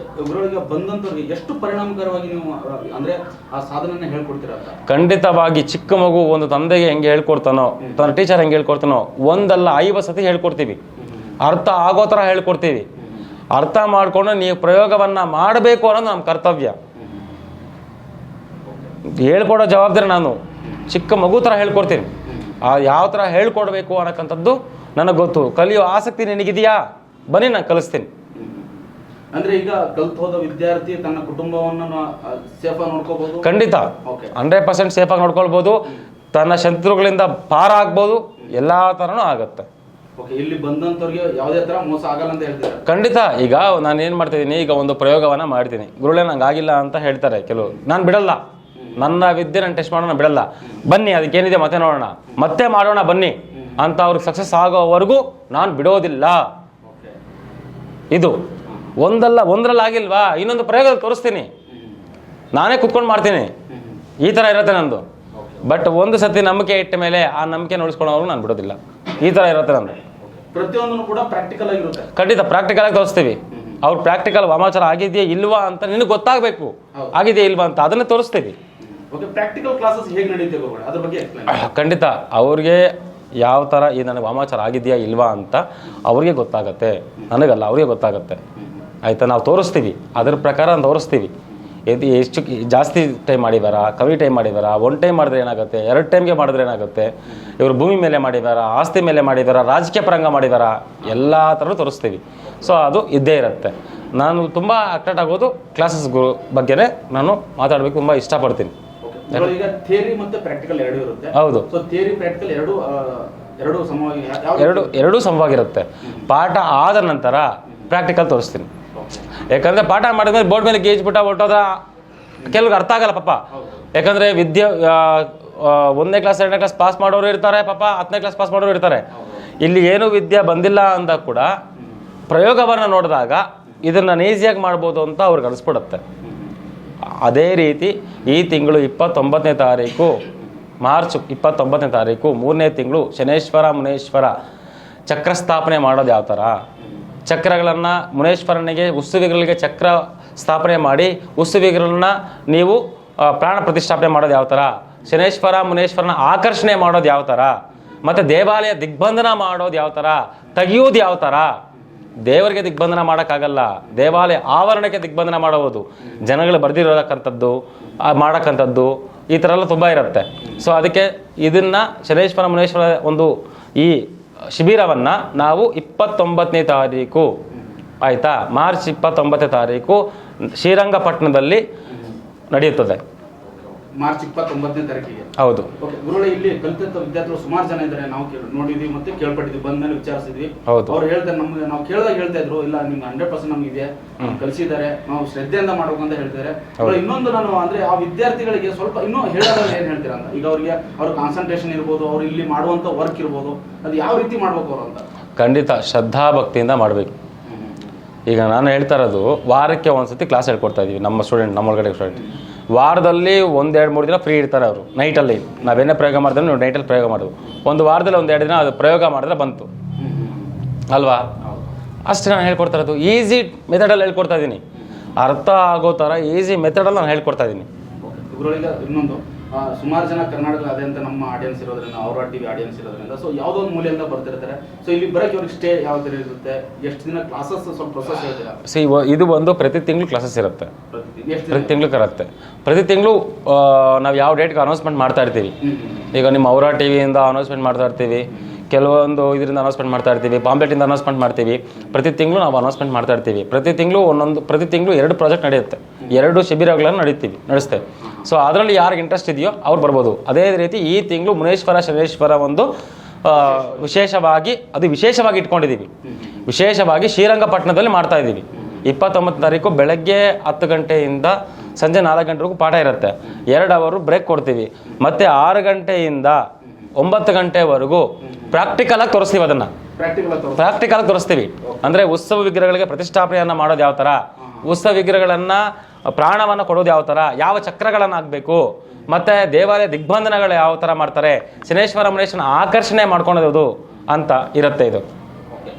ಎಷ್ಟು ಪರಿಣಾಮಕರವಾಗಿ ನೀವು ಅಂದ್ರೆ ಆ ಸಾಧನೆಯನ್ನು ಹೇಳ್ಕೊಡ್ತೀರಾ? ಖಂಡಿತವಾಗಿ. ಚಿಕ್ಕ ಮಗು ಒಂದು ತಂದೆಗೆ ಹೆಂಗೆ ಹೇಳ್ಕೊಡ್ತಾನೋ, ತನ್ನ ಟೀಚರ್ ಹೆಂಗೆ ಹೇಳ್ಕೊಡ್ತಾನೋ, ಒಂದಲ್ಲ 50 ಸತಿ ಹೇಳ್ಕೊಡ್ತೀವಿ. ಅರ್ಥ ಆಗೋ ಥರ ಹೇಳ್ಕೊಡ್ತೀವಿ. ಅರ್ಥ ಮಾಡಿಕೊಂಡು ನೀವು ಪ್ರಯೋಗವನ್ನು ಮಾಡಬೇಕು ಅನ್ನೋದು ನಮ್ಮ ಕರ್ತವ್ಯ. ಹೇಳ್ಕೊಡೋ ಜವಾಬ್ದಾರಿ ನಾನು ಚಿಕ್ಕ ಮಗು ಥರ ಹೇಳ್ಕೊಡ್ತೀನಿ. ಯಾವ ಥರ ಹೇಳ್ಕೊಡ್ಬೇಕು ಅನ್ನೋಕ್ಕಂಥದ್ದು ನನಗೆ ಗೊತ್ತು. ಕಲಿಯೋ ಆಸಕ್ತಿ ನಿನಗಿದೆಯಾ? ಬನ್ನಿ, ನಾನು ಕಲಿಸ್ತೀನಿ. ಅಂದ್ರೆ ಈಗ ಕಲ್ತು ಹೋದ ವಿದ್ಯಾರ್ಥಿ ತನ್ನ ಕುಟುಂಬವನ್ನು ಸೇಫ್ ಆಗಿ ನೋಡ್ಕೋಬಹುದು? ಖಂಡಿತ 100% ಸೇಫ್ ಆಗಿ ನೋಡ್ಕೊಳ್ಬೋದು. ತನ್ನ ಶತ್ರುಗಳಿಂದ ಪಾರ ಆಗ್ಬೋದು, ಎಲ್ಲ ಥರನೂ ಆಗುತ್ತೆ. ಇಲ್ಲಿ ಬಂದಂಥವ್ರಿಗೆ ಯಾವುದೇ ಥರ ಮೋಸ ಆಗಲ್ಲ ಅಂತ ಹೇಳ್ತಾರೆ? ಖಂಡಿತ. ಈಗ ನಾನು ಏನು ಮಾಡ್ತಿದ್ದೀನಿ, ಈಗ ಒಂದು ಪ್ರಯೋಗವನ್ನು ಮಾಡ್ತೀನಿ, ಗುರುಗಳೇ ನಂಗೆ ಆಗಿಲ್ಲ ಅಂತ ಹೇಳ್ತಾರೆ ಕೆಲವು. ನಾನು ಬಿಡಲ್ಲ, ನನ್ನ ವಿದ್ಯೆ ನಾನು ಟೆಸ್ಟ್ ಮಾಡೋಣ ಬಿಡಲ್ಲ. ಬನ್ನಿ, ಅದಕ್ಕೇನಿದೆ ಮತ್ತೆ ನೋಡೋಣ, ಮತ್ತೆ ಮಾಡೋಣ ಬನ್ನಿ ಅಂತ ಅವ್ರಿಗೆ ಸಕ್ಸಸ್ ಆಗೋವರೆಗೂ ನಾನು ಬಿಡೋದಿಲ್ಲ. ಇದು ಒಂದರಲ್ಲಿ ಆಗಿಲ್ವಾ, ಇನ್ನೊಂದು ಪ್ರಯೋಗ ತೋರಿಸ್ತೀನಿ, ನಾನೇ ಕುತ್ಕೊಂಡು ಮಾಡ್ತೀನಿ. ಈ ಥರ ಇರುತ್ತೆ ನಂದು. ಬಟ್ ಒಂದು ಸತಿ ನಂಬಿಕೆ ಇಟ್ಟ ಮೇಲೆ ಆ ನಂಬಿಕೆ ನೋಡಿಸ್ಕೊಳ್ಳೋರು ನಾನು ಬಿಡೋದಿಲ್ಲ. ಈ ಥರ ಇರುತ್ತೆ ನಂದು. ಪ್ರತಿಯೊಂದು ಕೂಡ ಪ್ರಾಕ್ಟಿಕಲ್ ಆಗಿರುತ್ತೆ. ಖಂಡಿತ ಪ್ರಾಕ್ಟಿಕಲ್ ಆಗಿ ತೋರಿಸ್ತೀವಿ. ಅವ್ರು ಪ್ರಾಕ್ಟಿಕಲ್ ವಾಮಾಚಾರ ಆಗಿದೆಯಾ ಇಲ್ವಾ ಅಂತ ನಿನಗೆ ಗೊತ್ತಾಗಬೇಕು, ಆಗಿದೆಯಾ ಇಲ್ವಾ ಅಂತ ಅದನ್ನೇ ತೋರಿಸ್ತೀವಿ. ಪ್ರಾಕ್ಟಿಕಲ್ ಕ್ಲಾಸಸ್ ಹೇಗೆ ನಡೆಯುತ್ತೆ ಅದ್ರ ಬಗ್ಗೆ ಖಂಡಿತ ಅವ್ರಿಗೆ ಯಾವ ಥರ ಈ ನನಗೆ ವಾಮಾಚಾರ ಆಗಿದೆಯಾ ಇಲ್ವಾ ಅಂತ ಅವ್ರಿಗೆ ಗೊತ್ತಾಗತ್ತೆ, ನನಗಲ್ಲ, ಅವ್ರಿಗೆ ಗೊತ್ತಾಗತ್ತೆ. ಆಯಿತಾ? ನಾವು ತೋರಿಸ್ತೀವಿ, ಅದ್ರ ಪ್ರಕಾರ ತೋರಿಸ್ತೀವಿ. ಎಷ್ಟು ಜಾಸ್ತಿ ಟೈಮ್ ಮಾಡಿದಾರ, ಕಮ್ಮಿ ಟೈಮ್ ಮಾಡಿದಾರ, 1 ಟೈಮ್ ಮಾಡಿದ್ರೆ ಏನಾಗುತ್ತೆ, 2 ಟೈಮ್ಗೆ ಮಾಡಿದ್ರೆ ಏನಾಗುತ್ತೆ, ಇವರು ಭೂಮಿ ಮೇಲೆ ಮಾಡಿದಾರ, ಆಸ್ತಿ ಮೇಲೆ ಮಾಡಿದಾರ, ರಾಜಕೀಯ ಪರಂಗ ಮಾಡಿದಾರ, ಎಲ್ಲ ಥರನೂ ತೋರಿಸ್ತೀವಿ. ಸೊ ಅದು ಇದ್ದೇ ಇರುತ್ತೆ. ನಾನು ತುಂಬ ಅಟ್ರಾಕ್ಟ್ ಆಗೋದು ಕ್ಲಾಸಸ್ ಬಗ್ಗೆನೇ ನಾನು ಮಾತಾಡಬೇಕು ತುಂಬ ಇಷ್ಟಪಡ್ತೀನಿ. ಈಗ ಥಿಯರಿ ಮತ್ತು ಪ್ರಾಕ್ಟಿಕಲ್ ಎರಡೂ ಇರುತ್ತೆ. ಹೌದು. ಸೊ ಥಿಯರಿ ಪ್ರಾಕ್ಟಿಕಲ್ ಎರಡೂ ಸಮವಾಗಿರುತ್ತೆ. ಪಾಠ ಆದ ನಂತರ ಪ್ರಾಕ್ಟಿಕಲ್ ತೋರಿಸ್ತೀನಿ. ಯಾಕಂದರೆ ಪಾಠ ಮಾಡಿದ್ಮೇಲೆ ಬೋರ್ಡ್ ಮೇಲೆ ಗೇಜ್ಬಿಟ್ಟ ಹೊಟ್ಟೋದ ಕೆಲವ್ರಿಗೆ ಅರ್ಥ ಆಗಲ್ಲ ಪಾಪ. ಯಾಕಂದರೆ ವಿದ್ಯೆ 1ನೇ ಕ್ಲಾಸ್ 2ನೇ ಕ್ಲಾಸ್ ಪಾಸ್ ಮಾಡೋರು ಇರ್ತಾರೆ, ಪಾಪ 10ನೇ ಕ್ಲಾಸ್ ಪಾಸ್ ಮಾಡೋರು ಇರ್ತಾರೆ. ಇಲ್ಲಿ ಏನು ವಿದ್ಯೆ ಬಂದಿಲ್ಲ ಅಂದಾಗ ಕೂಡ ಪ್ರಯೋಗವನ್ನು ನೋಡಿದಾಗ ಇದನ್ನು ನಾನು ಈಸಿಯಾಗಿ ಮಾಡ್ಬೋದು ಅಂತ ಅವ್ರಿಗೆ ಅನಿಸ್ಬಿಡುತ್ತೆ. ಅದೇ ರೀತಿ ಈ ತಿಂಗಳು 29ನೇ ತಾರೀಕು ಮಾರ್ಚ್ 29ನೇ ತಾರೀಕು 3ನೇ ತಿಂಗಳು ಶನೇಶ್ವರ ಮುನೇಶ್ವರ ಚಕ್ರ ಸ್ಥಾಪನೆ ಮಾಡೋದು ಯಾವ ಥರ, ಚಕ್ರಗಳನ್ನು ಮುನೇಶ್ವರನಿಗೆ ಉತ್ಸವಿಗಳಿಗೆ ಚಕ್ರ ಸ್ಥಾಪನೆ ಮಾಡಿ ಉತ್ಸವಿಗಳನ್ನ ನೀವು ಪ್ರಾಣ ಪ್ರತಿಷ್ಠಾಪನೆ ಮಾಡೋದು ಯಾವ ಥರ, ಶನೇಶ್ವರ ಮುನೇಶ್ವರನ ಆಕರ್ಷಣೆ ಮಾಡೋದು ಯಾವ ಥರ, ಮತ್ತು ದೇವಾಲಯ ದಿಗ್ಬಂಧನ ಮಾಡೋದು ಯಾವ ಥರ, ತೆಗೆಯೋದು ಯಾವ ಥರ, ದೇವರಿಗೆ ದಿಗ್ಬಂಧನ ಮಾಡೋಕ್ಕಾಗಲ್ಲ, ದೇವಾಲಯ ಆವರಣಕ್ಕೆ ದಿಗ್ಬಂಧನ ಮಾಡಬಹುದು. ಜನಗಳು ಬರ್ದಿರೋದಕ್ಕಂಥದ್ದು ಮಾಡೋಕ್ಕಂಥದ್ದು ಈ ಥರ ಎಲ್ಲ ತುಂಬ ಇರುತ್ತೆ. ಸೊ ಅದಕ್ಕೆ ಇದನ್ನು ಶನೇಶ್ವರ ಮುನೇಶ್ವರ ಒಂದು ಈ ಶಿಬಿರವನ್ನು ನಾವು 29ನೇ ತಾರೀಕು ಆಯಿತಾ, ಮಾರ್ಚ್ 29ನೇ ತಾರೀಕು ಶ್ರೀರಂಗಪಟ್ಟಣದಲ್ಲಿ ನಡೆಯುತ್ತದೆ. ಮಾರ್ಚ್ 29ನೇ ತಾರೀಕಿಗೆ. ಹೌದು. ಓಕೆ ಗುರುಗಳೇ, ಇಲ್ಲಿ ಕಲಿತಂತ ವಿದ್ಯಾರ್ಥಿಗಳು ಸುಮಾರು ಜನ ಇದ್ದಾರೆ, ನಾವು ನೋಡಿದ್ವಿ ಮತ್ತೆ ಕೇಳ್ಪಟ್ಟಿದ್ವಿ, ಬಂದ ಮೇಲೆ ವಿಚಾರಿಸಿದ್ವಿ. ಅವ್ರು ಹೇಳ್ತಾರೆ, ನಮ್ಗೆ ನಾವು ಕೇಳಿದಾಗ ಹೇಳ್ತಾ ಇದ್ರು, ಇಲ್ಲ ನಿಮ್ಗೆ 100% ನಮ್ಗೆ ಕಲಿಸಿದ್ದಾರೆ, ನಾವು ಶ್ರದ್ಧೆಯಿಂದ ಮಾಡ್ಬೇಕು ಅಂತ ಹೇಳ್ತಾರೆ. ಇನ್ನೊಂದು ನಾನು ಅಂದ್ರೆ ಆ ವಿದ್ಯಾರ್ಥಿಗಳಿಗೆ ಸ್ವಲ್ಪ ಇನ್ನೂ ಹೇಳೋದ್ರಲ್ಲಿ ಏನ್ ಹೇಳ್ತೀರಾ ಅಂತ, ಈಗ ಅವ್ರಿಗೆ ಅವ್ರ ಕಾನ್ಸಂಟ್ರೇಷನ್ ಇರ್ಬೋದು, ಅವ್ರು ಇಲ್ಲಿ ಮಾಡುವಂತ ವರ್ಕ್ ಇರ್ಬೋದು, ಅದು ಯಾವ ರೀತಿ ಮಾಡ್ಬೇಕು ಅವರು ಅಂತ? ಖಂಡಿತ ಶ್ರದ್ಧಾ ಭಕ್ತಿಯಿಂದ ಮಾಡಬೇಕು. ಈಗ ನಾನು ಹೇಳ್ತಾ ಇರೋದು, ವಾರಕ್ಕೆ ಒಂದ್ಸತಿ ಕ್ಲಾಸ್ ಹೇಳ್ಕೊಡ್ತಾ ಇದೀವಿ ನಮ್ಮ ಸ್ಟೂಡೆಂಟ್, ನಮ್ಮ ಒಳಗಡೆ ಸ್ಟೂಡೆಂಟ್. ವಾರದಲ್ಲಿ 1-2-3 ದಿನ ಫ್ರೀ ಇರ್ತಾರೆ ಅವರು, ನೈಟಲ್ಲಿ ನಾವೇನೇ ಪ್ರಯೋಗ ಮಾಡಿದ್ರೆ ನೀವು ನೈಟಲ್ಲಿ ಪ್ರಯೋಗ ಮಾಡೋದು. ಒಂದು ವಾರದಲ್ಲಿ 1-2 ದಿನ ಅದು ಪ್ರಯೋಗ ಮಾಡಿದ್ರೆ ಬಂತು ಅಲ್ವಾ, ಅಷ್ಟೇ ನಾನು ಹೇಳ್ಕೊಡ್ತಾ ಇರೋದು. ಈಸಿ ಮೆಥಡಲ್ಲಿ ಹೇಳ್ಕೊಡ್ತಾ ಇದ್ದೀನಿ, ಅರ್ಥ ಆಗೋ ಥರ ಈಸಿ ಮೆಥಡಲ್ಲಿ ನಾನು ಹೇಳ್ಕೊಡ್ತಾ ಇದ್ದೀನಿ. ಗುರುಗಳಿಗೆ ಇನ್ನೊಂದು, ಸುಮಾರು ಜನ ಕರ್ನಾಟಕ ಅದೇ ಅಂತ ನಮ್ಮ ಆಡಿಯನ್ಸ್ ಇರೋದ್ರಿಂದ, ಅವರ ಟಿವಿ ಆಡಿಯನ್ಸ್ ಇರೋದ್ರಿಂದ, ಸೊ ಯಾವುದೋ ಒಂದು ಮೂಲೆಯಿಂದ ಬರ್ತಿರ್ತಾರೆ. ಸೊ ಇಲ್ಲಿ ಬರೋಕ್ಕೆ ಅವ್ರಿಗೆ ಸ್ಟೇ ಯಾವ ಥರ ಇರುತ್ತೆ, ಎಷ್ಟು ದಿನ ಕ್ಲಾಸಸ್, ಸ್ವಲ್ಪ ಪ್ರೊಸೆಸ್ ಹೇಳ್ತೀರಾ? ಇದು ಒಂದು ಪ್ರತಿ ತಿಂಗಳು ಕ್ಲಾಸಸ್ ಇರುತ್ತೆ, ಪ್ರತಿ ತಿಂಗಳು ಇರುತ್ತೆ. ಪ್ರತಿ ತಿಂಗಳು ನಾವು ಯಾವ ಡೇಟ್ಗೆ ಅನೌನ್ಸ್ಮೆಂಟ್ ಮಾಡ್ತಾ ಇರ್ತೀವಿ. ಈಗ ನಿಮ್ಮ ಅವರ ಟಿವಿಯಿಂದ ಅನೌನ್ಸ್ಮೆಂಟ್ ಮಾಡ್ತಾ ಇರ್ತೀವಿ, ಕೆಲವೊಂದು ಇದರಿಂದ ಅನೌನ್ಸ್ಮೆಂಟ್ ಮಾಡ್ತಾ ಇರ್ತೀವಿ, ಪಾಂಪ್ಲೆಟಿಂದ ಅನೌನ್ಸ್ಮೆಂಟ್ ಮಾಡ್ತೀವಿ. ಪ್ರತಿ ತಿಂಗಳು ನಾವು ಅನೌನ್ಸ್ಮೆಂಟ್ ಮಾಡ್ತಾ ಇರ್ತೀವಿ. ಪ್ರತಿ ತಿಂಗಳು ಪ್ರತಿ ತಿಂಗಳು 2 ಪ್ರಾಜೆಕ್ಟ್ ನಡೆಯುತ್ತೆ, 2 ಶಿಬಿರಗಳನ್ನು ನಡೆಸ್ತೇವೆ. ಸೊ ಅದರಲ್ಲಿ ಯಾರಿಗೆ ಇಂಟ್ರೆಸ್ಟ್ ಇದೆಯೋ ಅವ್ರು ಬರ್ಬೋದು. ಅದೇ ರೀತಿ ಈ ತಿಂಗಳು ಮುನೇಶ್ವರ ಶನೇಶ್ವರ ಒಂದು ವಿಶೇಷವಾಗಿ ಇಟ್ಕೊಂಡಿದ್ದೀವಿ. ವಿಶೇಷವಾಗಿ ಶ್ರೀರಂಗಪಟ್ಟಣದಲ್ಲಿ ಮಾಡ್ತಾ ಇದ್ದೀವಿ. 29 ತಾರೀಕು ಬೆಳಗ್ಗೆ 10 ಗಂಟೆಯಿಂದ ಸಂಜೆ 4 ಗಂಟೆವರೆಗೂ ಪಾಠ ಇರುತ್ತೆ. 2 ಅವರ್ ಬ್ರೇಕ್ ಕೊಡ್ತೀವಿ. ಮತ್ತೆ 6 ಗಂಟೆಯಿಂದ 9 ಗಂಟೆವರೆಗೂ ಪ್ರಾಕ್ಟಿಕಲ್ ಆಗಿ ತೋರಿಸ್ತೀವಿ. ಅದನ್ನು ಪ್ರಾಕ್ಟಿಕಲ್ ಆಗಿ ತೋರಿಸ್ತೀವಿ. ಅಂದರೆ ಉತ್ಸವ ವಿಗ್ರಹಗಳಿಗೆ ಪ್ರತಿಷ್ಠಾಪನೆಯನ್ನು ಮಾಡೋದು ಯಾವ ಥರ, ಉತ್ಸವ ವಿಗ್ರಹಗಳನ್ನು ಪ್ರಾಣವನ್ನು ಕೊಡೋದು ಯಾವ ಥರ, ಯಾವ ಚಕ್ರಗಳನ್ನು ಹಾಕಬೇಕು, ಮತ್ತು ದೇವಾಲಯ ದಿಗ್ಬಂಧನಗಳು ಯಾವ ಥರ ಮಾಡ್ತಾರೆ, ಶನೇಶ್ವರ ಮುನೇಶ್ವರನ ಆಕರ್ಷಣೆ ಮಾಡ್ಕೊಳ್ಳೋದು ಅಂತ ಇರುತ್ತೆ. ಇದು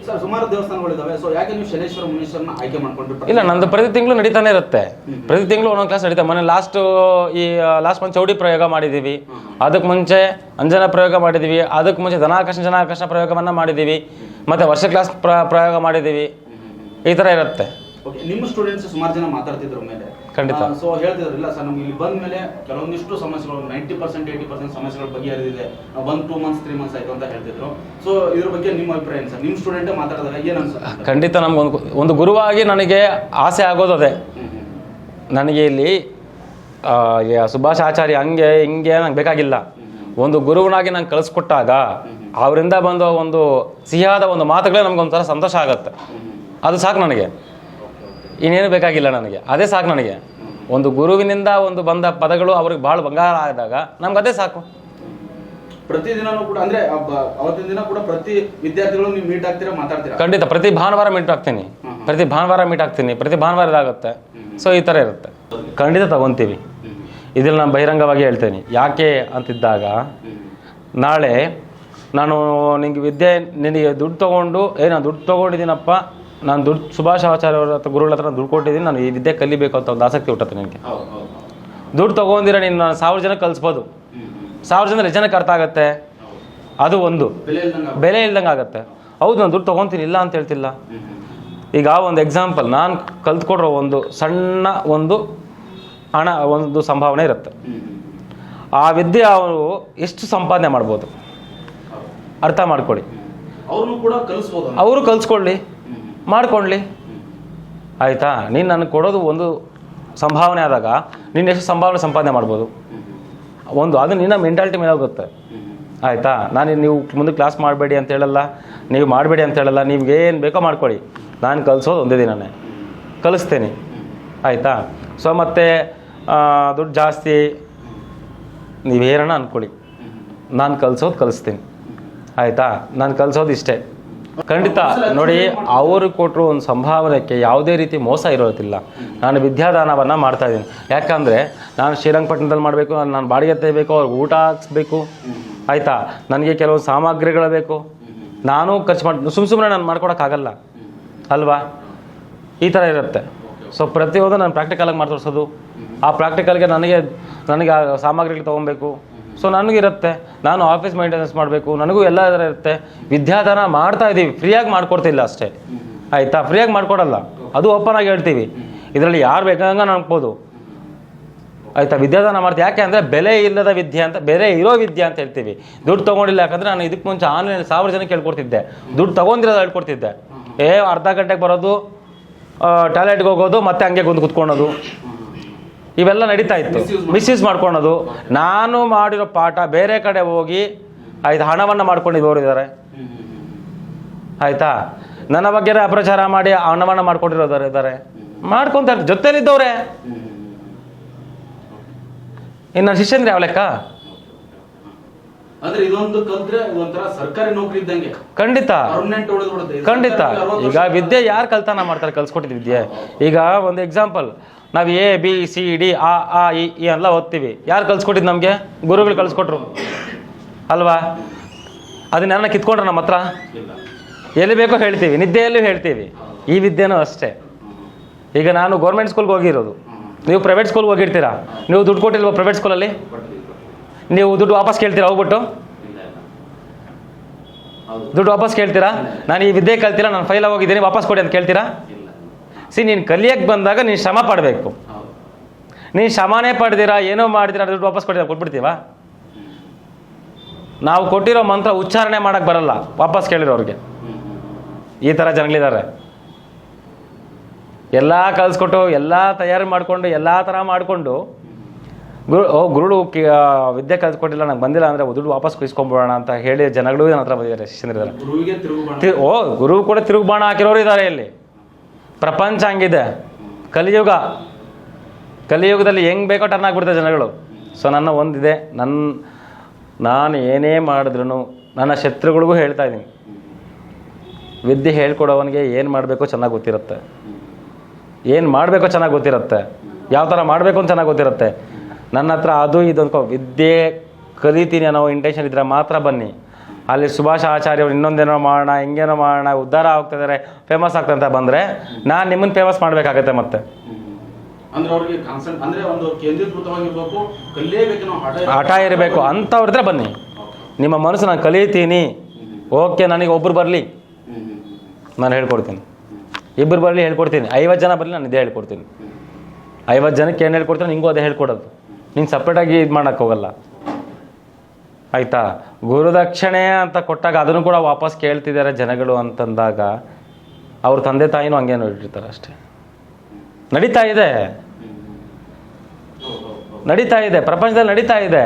ಸರ್ ಸುಮಾರು ದೇವಸ್ಥಾನಗಳಿದಾವೆ, ಸೊ ಯಾಕೆ ನೀವು ಶನೇಶ್ವರ ಮುನೇಶ್ವರನ ಆಯ್ಕೆ ಮಾಡ್ಕೊಂಡ್ರಿ? ಇಲ್ಲ, ನಂದು ಪ್ರತಿ ತಿಂಗಳು ನಡೀತಾನೆ ಇರುತ್ತೆ. ಪ್ರತಿ ತಿಂಗಳು ಒಂದೊಂದು ಕ್ಲಾಸ್ ನಡೀತಾ. ಮೊನ್ನೆ ಲಾಸ್ಟ್ ಮಂತ್ ಚೌಡಿ ಪ್ರಯೋಗ ಮಾಡಿದ್ದೀವಿ, ಅದಕ್ಕೆ ಮುಂಚೆ ಅಂಜನ ಪ್ರಯೋಗ ಮಾಡಿದ್ದೀವಿ, ಅದಕ್ಕೆ ಮುಂಚೆ ಜನಾಕರ್ಷಣ ಪ್ರಯೋಗವನ್ನು ಮಾಡಿದ್ದೀವಿ, ಮತ್ತು ವರ್ಷ ಕ್ಲಾಸ್ ಪ್ರಯೋಗ ಮಾಡಿದ್ದೀವಿ. ಈ ಥರ ಇರುತ್ತೆ. ನಿಮ್ಮ ಸ್ಟೂಡೆಂಟ್ಸ್ ಸುಮಾರು ಜನ ಮಾತಾಡ್ತಿದ್ರು ಮೇಲೆ, ಖಂಡಿತ. ಸೊ ಹೇಳ್ತಿದ್ರು, ಇಲ್ಲ ಸರ್ ನಮ್ಗೆ ಇಲ್ಲಿ ಬಂದ ಮೇಲೆ ಕೆಲವೊಂದಿಷ್ಟು ಸಮಸ್ಯೆಗಳು 90% ಸಮಸ್ಯೆಗಳ ಬಗೆಹರಿದಿದೆ, ನಾವು ಬಂದು 2 months 3 months ಆಯ್ತು ಅಂತ ಹೇಳ್ತಿದ್ರು. ಸೊ ಇದ್ರ ಬಗ್ಗೆ ನಿಮ್ಮ ಅಭಿಪ್ರಾಯ ಏನು ಸರ್? ನಿಮ್ಮ ಸ್ಟೂಡೆಂಟೇ ಮಾತಾಡಿದಾಗ ಏನು ಅನ್ಸುತ್ತೆ? ಖಂಡಿತ ನಮ್ಗೆ ಒಂದು ಗುರುವಾಗಿ ನನಗೆ ಆಸೆ ಆಗೋದು ಅದೇ. ನನಗೆ ಇಲ್ಲಿ ಸುಭಾಷ್ ಆಚಾರ್ಯ ಹಂಗೆ ಹಿಂಗೆ ನಂಗೆ ಬೇಕಾಗಿಲ್ಲ. ಒಂದು ಗುರುವನಾಗಿ ನಂಗೆ ಕಳಿಸ್ಕೊಟ್ಟಾಗ ಅವರಿಂದ ಬಂದ ಒಂದು ಸಿಹಿಯಾದ ಒಂದು ಮಾತುಗಳೇ ನಮ್ಗೊಂಥರ ಸಂತೋಷ ಆಗುತ್ತೆ. ಅದು ಸಾಕು ನನಗೆ, ಇನ್ನೇನು ಬೇಕಾಗಿಲ್ಲ ನನಗೆ. ಅದೇ ಸಾಕು ನನಗೆ. ಒಂದು ಗುರುವಿನಿಂದ ಒಂದು ಬಂದ ಪದಗಳು ಅವ್ರಿಗೆ ಭಾಳ ಬಂಗಾರ ಆದಾಗ ನಮ್ಗೆ ಅದೇ ಸಾಕು. ಪ್ರತಿದಿನನೂ ಕೂಡ ಅಂದ್ರೆ ಅವತ್ತಿನ ದಿನ ಕೂಡ ಪ್ರತಿ ವಿದ್ಯಾರ್ಥಿಗಳು ನೀವು ಮೀಟ್ ಆಗ್ತೀರಾ, ಮಾತಾಡ್ತೀರಾ? ಖಂಡಿತ. ಪ್ರತಿ ಭಾನುವಾರ ಮೀಟ್ ಆಗ್ತೀನಿ, ಪ್ರತಿ ಭಾನುವಾರ ಇದಾಗುತ್ತೆ. ಸೊ ಈ ಥರ ಇರುತ್ತೆ. ಖಂಡಿತ ತಗೊತೀವಿ. ಇದ್ರಲ್ಲಿ ನಾನು ಬಹಿರಂಗವಾಗಿ ಹೇಳ್ತೇನೆ. ಯಾಕೆ ಅಂತಿದ್ದಾಗ, ನಾಳೆ ನಾನು ನಿನಗೆ ದುಡ್ಡು ತೊಗೊಂಡು ನಾನು ದುಡ್ಡು ತೊಗೊಂಡಿದ್ದೀನಪ್ಪ, ನಾನು ಸುಭಾಷ್ ಆಚಾರ್ಯ ಅವರ ಹತ್ರ, ಗುರುಗಳ ಹತ್ರ ದುಡ್ಡು ಕೊಟ್ಟಿದ್ದೀನಿ, ನಾನು ಈ ವಿದ್ಯೆ ಕಲಿಬೇಕು ಅಂತ ಒಂದು ಆಸಕ್ತಿ ಹುಟ್ಟುತ್ತೆ ನನಗೆ. ದುಡ್ಡು ತೊಗೊಂಡಿರ ನೀನು 1000 ಜನಕ್ಕೆ ಕಲಿಸ್ಬೋದು, 1000 ಜನರಿಗೆ ಜನಕ್ಕೆ ಅರ್ಥ ಆಗುತ್ತೆ. ಅದು ಒಂದು ಬೆಲೆ ಇಲ್ದಂಗೆ ಆಗುತ್ತೆ. ಹೌದು, ನಾನು ದುಡ್ಡು ತೊಗೊತೀನಿ, ಇಲ್ಲ ಅಂತ ಹೇಳ್ತಿಲ್ಲ. ಈಗ ಒಂದು ಎಕ್ಸಾಂಪಲ್, ನಾನು ಕಲ್ತ್ಕೊಡ್ರೋ ಒಂದು ಸಣ್ಣ ಒಂದು ಹಣ, ಒಂದು ಸಂಭಾವನೆ ಇರುತ್ತೆ. ಆ ವಿದ್ಯೆ ಅವರು ಎಷ್ಟು ಸಂಪಾದನೆ ಮಾಡ್ಬೋದು ಅರ್ಥ ಮಾಡ್ಕೊಳ್ಳಿ. ಅವರು ಕಲಿಸ್ಕೊಳ್ಳಿ, ಮಾಡ್ಕೊಳ್ಳಿ, ಆಯಿತಾ? ನೀನು ನನಗೆ ಕೊಡೋದು ಒಂದು ಸಂಭಾವನೆ ಆದಾಗ ನೀನು ಎಷ್ಟು ಸಂಪಾದನೆ ಮಾಡ್ಬೋದು ಒಂದು, ಅದು ನಿನ್ನ ಮೆಂಟಾಲಿಟಿ ಮೇಲೆ ಹೋಗುತ್ತೆ. ಆಯಿತಾ? ನೀವು ಮುಂದೆ ಕ್ಲಾಸ್ ಮಾಡಬೇಡಿ ಅಂತ ಹೇಳಲ್ಲ, ನೀವು ಮಾಡಬೇಡಿ ಅಂತ ಹೇಳಲ್ಲ, ನಿಮ್ಗೆ ಏನು ಬೇಕೋ ಮಾಡ್ಕೊಳ್ಳಿ. ನಾನು ಕಲಿಸೋದು ಒಂದೇ ದಿನನೇ ಕಲಿಸ್ತೇನೆ. ಆಯಿತಾ? ಸೊ ಮತ್ತು ದುಡ್ಡು ಜಾಸ್ತಿ ನೀವೇನ ಅಂದ್ಕೊಳ್ಳಿ, ನಾನು ಕಲಿಸ್ತೀನಿ. ಆಯಿತಾ? ನಾನು ಕಲಿಸೋದು ಇಷ್ಟೇ. ಖಂಡಿತ ನೋಡಿ, ಅವರು ಕೊಟ್ಟರು ಒಂದು ಸಂಭಾವನೆಗೆ ಯಾವುದೇ ರೀತಿ ಮೋಸ ಇರೋದಿಲ್ಲ. ನಾನು ವಿದ್ಯಾದಾನವನ್ನು ಮಾಡ್ತಾಯಿದ್ದೀನಿ. ಯಾಕಂದರೆ ನಾನು ಶ್ರೀರಂಗಪಟ್ಟಣದಲ್ಲಿ ಮಾಡಬೇಕು, ನಾನು ಬಾಡಿಗೆ ತೆಗಿಬೇಕು, ಅವ್ರಿಗೆ ಊಟ ಹಾಕ್ಸ್ಬೇಕು. ಆಯಿತಾ? ನನಗೆ ಕೆಲವೊಂದು ಸಾಮಗ್ರಿಗಳು ಬೇಕು, ನಾನು ಖರ್ಚು ಮಾಡಿ ಸುಮ್ಮನೆ ನಾನು ಮಾಡ್ಕೊಡೋಕ್ಕಾಗಲ್ಲ ಅಲ್ವಾ? ಈ ಥರ ಇರುತ್ತೆ. ಸೊ ಪ್ರತಿಯೊಂದು ನಾನು ಪ್ರಾಕ್ಟಿಕಲಾಗಿ ಮಾಡಿ ತೋರಿಸೋದು. ಆ ಪ್ರಾಕ್ಟಿಕಲ್ಗೆ ನನಗೆ ಆ ಸಾಮಗ್ರಿಗಳು ತೊಗೊಬೇಕು. ಸೊ ನನಗಿರುತ್ತೆ, ನಾನು ಆಫೀಸ್ ಮೇಂಟೆನೆನ್ಸ್ ಮಾಡಬೇಕು, ನನಗೂ ಎಲ್ಲ ಥರ ಇರುತ್ತೆ. ವಿದ್ಯಾದಾನ ಮಾಡ್ತಾ ಇದ್ದೀವಿ, ಫ್ರೀಯಾಗಿ ಮಾಡಿಕೊಡ್ತಿಲ್ಲ ಅಷ್ಟೇ. ಆಯಿತಾ, ಫ್ರೀಯಾಗಿ ಮಾಡಿಕೊಡಲ್ಲ, ಅದು ಓಪನ್ ಆಗಿ ಹೇಳ್ತೀವಿ. ಇದರಲ್ಲಿ ಯಾರು ಬೇಕಾದಂಗೆ ಅನ್ಬೋದು, ಆಯಿತಾ. ವಿದ್ಯಾದಾನ ಮಾಡ್ತೀವಿ ಯಾಕೆ ಅಂದರೆ ಬೆಲೆ ಇಲ್ಲದ ವಿದ್ಯೆ ಅಂತ, ಬೆಲೆ ಇರೋ ವಿದ್ಯೆ ಅಂತ ಹೇಳ್ತೀವಿ. ದುಡ್ಡು ತೊಗೊಂಡಿಲ್ಲ, ಯಾಕಂದರೆ ನಾನು ಇದಕ್ಕೆ ಮುಂಚೆ ಆನ್ಲೈನ್ 1000 ಜನಕ್ಕೆ ಹೇಳ್ಕೊಡ್ತಿದ್ದೆ, ದುಡ್ಡು ತೊಗೊಂಡಿರೋದು ಹೇಳ್ಕೊಡ್ತಿದ್ದೆ. ಅರ್ಧ ಗಂಟೆಗೆ ಬರೋದು, ಟಾಯ್ಲೆಟ್ಗೆ ಹೋಗೋದು, ಮತ್ತೆ ಹಂಗೆ ಕುತ್ಕೊಳೋದು, ಇವೆಲ್ಲ ನಡೀತಾ ಇತ್ತು. ಮಿಸ್ಯೂಸ್ ಮಾಡ್ಕೊಳೋದು. ನಾನು ಮಾಡಿರೋ ಪಾಠ ಬೇರೆ ಕಡೆ ಹೋಗಿ ಆಯ್ತು ಹಣವನ್ನು ಮಾಡ್ಕೊಂಡಿದ್ದವರು ಇದ್ದಾರೆ, ಆಯಿತಾ. ನನ್ನ ಬಗ್ಗೆ ಅಪಪ್ರಚಾರ ಮಾಡಿ ಹಣವನ್ನು ಮಾಡ್ಕೊಂಡಿರೋರು ಇದ್ದಾರೆ, ಮಾಡ್ಕೊತಾರೆ, ಜೊತೆಲಿದ್ದವ್ರೆ. ಇನ್ನು ನನ್ನ ಶಿಷ್ಯಂದ್ರೆ ಯಾವ ಲೆಕ್ಕ? ಅಂದ್ರೆ ಇದೊಂದು ಕಲ್ತ್ರೆ ಒಂಥರ ಸರ್ಕಾರಿ ನೌಕರಿ ಇದ್ದಂಗೆ. ಖಂಡಿತ ಖಂಡಿತ. ಈಗ ವಿದ್ಯೆ ಯಾರು ಕಲ್ತಾನ ಮಾಡ್ತಾರೆ, ಕಲ್ಸ್ಕೊಟ್ಟಿದ್ದು ವಿದ್ಯೆ. ಈಗ ಒಂದು ಎಕ್ಸಾಂಪಲ್, ನಾವು ABCD ಆ ಇ ಎಲ್ಲ ಓದ್ತೀವಿ, ಯಾರು ಕಲ್ಸ್ಕೊಟ್ಟಿದ್ದು ನಮಗೆ? ಗುರುಗಳು ಕಲ್ಸ್ಕೊಟ್ರು ಅಲ್ವಾ? ಅದನ್ನೆಲ್ಲ ಕಿತ್ಕೊಂಡ್ರೆ ನಮ್ಮ ಹತ್ರ ಎಲ್ಲಿ ಬೇಕೋ ಹೇಳ್ತೀವಿ, ನಿದ್ದೆಯಲ್ಲೂ ಹೇಳ್ತೀವಿ. ಈ ವಿದ್ಯೆನೂ ಅಷ್ಟೇ. ಈಗ ನಾನು ಗೌರ್ಮೆಂಟ್ ಸ್ಕೂಲ್ಗೆ ಹೋಗಿರೋದು, ನೀವು ಪ್ರೈವೇಟ್ ಸ್ಕೂಲ್ಗೆ ಹೋಗಿರ್ತೀರಾ, ನೀವು ದುಡ್ಡು ಕೊಟ್ಟಿಲ್ವ ಪ್ರೈವೇಟ್ ಸ್ಕೂಲಲ್ಲಿ? ನೀವು ದುಡ್ಡು ವಾಪಸ್ ಕೇಳ್ತೀರಾ? ಹೋಗ್ಬಿಟ್ಟು ದುಡ್ಡು ವಾಪಸ್ ಕೇಳ್ತೀರಾ? ನಾನು ಈ ವಿದ್ಯೆ ಕಲ್ತಿಲ್ಲ, ನಾನು ಫೈಲ್ ಹೋಗಿದ್ದೀನಿ, ವಾಪಸ್ ಕೊಡಿ ಅಂತ ಕೇಳ್ತೀರಾ? ನೀನು ಕಲಿಯಕ್ಕೆ ಬಂದಾಗ ನೀನು ಶ್ರಮ ಪಡಬೇಕು. ನೀನು ಶ್ರಮನೇ ಪಡೆದಿರಾ, ಏನೋ ಮಾಡಿದಿರಾ, ದುಡ್ಡು ವಾಪಸ್ ಕೊಟ್ಟಿದ್ದೀರಾ, ಕೊಟ್ಬಿಡ್ತೀವಾ? ನಾವು ಕೊಟ್ಟಿರೋ ಮಂತ್ರ ಉಚ್ಚಾರಣೆ ಮಾಡೋಕ್ಕೆ ಬರಲ್ಲ ವಾಪಸ್ ಕೇಳಿರೋರಿಗೆ. ಈ ಥರ ಜನಗಳಿದ್ದಾರೆ. ಎಲ್ಲ ಕಲಿಸ್ಕೊಟ್ಟು, ಎಲ್ಲ ತಯಾರು ಮಾಡಿಕೊಂಡು, ಎಲ್ಲ ಥರ ಮಾಡಿಕೊಂಡು ಗುರುಳು ವಿದ್ಯೆ ಕಲ್ಸ್ಕೊಟ್ಟಿಲ್ಲ, ನಂಗೆ ಬಂದಿಲ್ಲ ಅಂದರೆ ದುಡ್ಡು ವಾಪಸ್ ಇಸ್ಕೊಂಡ್ಬಿಡೋಣ ಅಂತ ಹೇಳಿ ಜನಗಳು ನನ್ನ ಹತ್ರ ಬಂದಿದ್ದಾರೆ, ಶಿಷ್ಯನಿದ್ದಾರೆ. ಗುರು ಕೂಡ ತಿರುಗುಬಾಣ ಹಾಕಿರೋರು ಇದ್ದಾರೆ ಇಲ್ಲಿ. ಪ್ರಪಂಚ ಹಂಗಿದೆ, ಕಲಿಯುಗದಲ್ಲಿ ಹೆಂಗೆ ಬೇಕೋ ಟರ್ನ್ ಆಗಿಬಿಡ್ತಾರೆ ಜನಗಳು. ಸೊ ನನ್ನ ಒಂದಿದೆ, ನಾನು ಏನೇ ಮಾಡಿದ್ರು ನನ್ನ ಶತ್ರುಗಳಿಗೂ ಹೇಳ್ತಾ ಇದ್ದೀನಿ, ವಿದ್ಯೆ ಹೇಳ್ಕೊಡೋವನಿಗೆ ಏನು ಮಾಡಬೇಕೋ ಚೆನ್ನಾಗಿ ಗೊತ್ತಿರುತ್ತೆ, ಏನು ಮಾಡಬೇಕೋ ಚೆನ್ನಾಗಿ ಗೊತ್ತಿರುತ್ತೆ, ಯಾವ ಥರ ಮಾಡಬೇಕು ಅಂತ ಚೆನ್ನಾಗಿ ಗೊತ್ತಿರುತ್ತೆ. ನನ್ನ ಹತ್ರ ಅದು ಇದು ಅನ್ಕೋ, ವಿದ್ಯೆ ಕಲಿತೀನಿ ಅನ್ನೋ ಇಂಟೆನ್ಷನ್ ಇದ್ದರೆ ಮಾತ್ರ ಬನ್ನಿ. ಅಲ್ಲಿ ಸುಭಾಷ್ ಆಚಾರ್ಯ ಅವರು ಇನ್ನೊಂದೇನೋ ಮಾಡೋಣ, ಹಿಂಗೇನೋ ಮಾಡೋಣ, ಉದ್ಧಾರ ಆಗ್ತಿದ್ದಾರೆ, ಫೇಮಸ್ ಆಗ್ತದೆ ಅಂತ ಬಂದರೆ ನಾನು ನಿಮ್ಮನ್ನು ಫೇಮಸ್ ಮಾಡಬೇಕಾಗತ್ತೆ. ಮತ್ತೆ ಅಂದ್ರೆ ಅವ್ರಿಗೆ ಅಂದ್ರೆ ಒಂದು ಕೇಂದ್ರೀಕೃತವಾಗಿರ್ಬೇಕು, ಕಲಿಯಬೇಕು, ಹಠ ಇರಬೇಕು. ಅಂಥವ್ರಿದ್ರೆ ಬನ್ನಿ, ನಿಮ್ಮ ಮನಸ್ಸು ನಾನು ಕಲಿತೀನಿ, ಓಕೆ ನನಗೆ ಒಬ್ಬರು ಬರಲಿ ನಾನು ಹೇಳ್ಕೊಡ್ತೀನಿ, ಇಬ್ಬರು ಬರಲಿ ಹೇಳ್ಕೊಡ್ತೀನಿ, 50 ಜನ ಬರಲಿ ನಾನು ಇದೇ ಹೇಳ್ಕೊಡ್ತೀನಿ. 50 ಜನಕ್ಕೆ ಏನು ಹೇಳ್ಕೊಡ್ತೀನಿ, ನಿಂಗೂ ಅದೇ ಹೇಳ್ಕೊಡೋದು. ನೀನು ಸಪ್ರೇಟಾಗಿ ಇದು ಮಾಡೋಕ್ಕೆ ಹೋಗಲ್ಲ, ಆಯಿತಾ. ಗುರುದಕ್ಷಿಣೆ ಅಂತ ಕೊಟ್ಟಾಗ ಅದನ್ನು ಕೂಡ ವಾಪಸ್ ಕೇಳ್ತಿದ್ದಾರೆ ಜನಗಳು ಅಂತಂದಾಗ ಅವ್ರ ತಂದೆ ತಾಯಿನೂ ಹಂಗೆ ನೋಡಿರ್ತಾರೆ ಅಷ್ಟೇ. ನಡೀತಾ ಇದೆ ಪ್ರಪಂಚದಲ್ಲಿ ನಡೀತಾ ಇದೆ.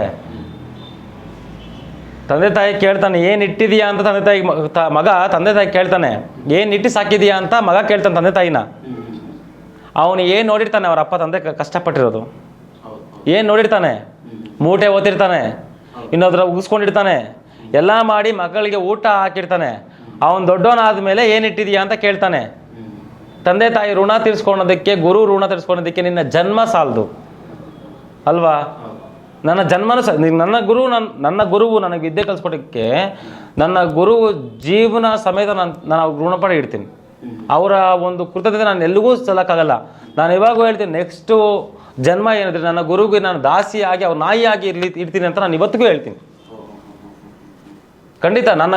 ತಂದೆ ತಾಯಿ ಕೇಳ್ತಾನೆ ಏನು ಇಟ್ಟಿದೀಯಾ ಅಂತ, ತಂದೆ ತಾಯಿ ಮಗ ತಂದೆ ತಾಯಿ ಕೇಳ್ತಾನೆ ಏನು ಇಟ್ಟು ಸಾಕಿದೀಯಾ ಅಂತ ಮಗ ಕೇಳ್ತಾನೆ ತಂದೆ ತಾಯಿನ. ಅವನು ಏನು ನೋಡಿರ್ತಾನೆ, ಅವ್ರ ಅಪ್ಪ ತಂದೆ ಕಷ್ಟಪಟ್ಟಿರೋದು ಏನು ನೋಡಿರ್ತಾನೆ, ಮೂಟೆ ಓದ್ತಿರ್ತಾನೆ, ಇನ್ನೊಂದ್ರ ಉಗಿಸ್ಕೊಂಡಿರ್ತಾನೆ, ಎಲ್ಲ ಮಾಡಿ ಮಕ್ಕಳಿಗೆ ಊಟ ಹಾಕಿರ್ತಾನೆ. ಅವನು ದೊಡ್ಡವನಾದ ಮೇಲೆ ಏನಿಟ್ಟಿದೀಯಾ ಅಂತ ಕೇಳ್ತಾನೆ. ತಂದೆ ತಾಯಿ ಋಣ ತೀರಿಸ್ಕೊಳೋದಕ್ಕೆ, ಗುರು ಋಣ ತೀರಿಸ್ಕೊಳೋದಕ್ಕೆ ನಿನ್ನ ಜನ್ಮ ಸಾಲದು ಅಲ್ವಾ? ನನ್ನ ಜನ್ಮನೂ ನನ್ನ ಗುರುವು ನನಗೆ ವಿದ್ಯೆ ಕಲಿಸ್ಕೊಡೋಕ್ಕೆ, ನನ್ನ ಗುರುವು ಜೀವನ ಸಮೇತ ನಾನು ಋಣಪಡ ಇಡ್ತೀನಿ. ಅವರ ಒಂದು ಕೃತಜ್ಞತೆ ನಾನು ಎಲ್ಲಿಗೂ ಸಲ್ಲಕ್ಕಾಗಲ್ಲ. ನಾನು ಇವಾಗೂ ಹೇಳ್ತೀನಿ, ನೆಕ್ಸ್ಟು ಜನ್ಮ ಏನಿದ್ರೆ ನನ್ನ ಗುರುವಿಗೆ ನಾನು ದಾಸಿಯಾಗಿ ಅವ್ರ ನಾಯಿಯಾಗಿ ಇರ್ತೀನಿ ಅಂತ ನಾನು ಇವತ್ತಿಗೂ ಹೇಳ್ತೀನಿ. ಖಂಡಿತ ನನ್ನ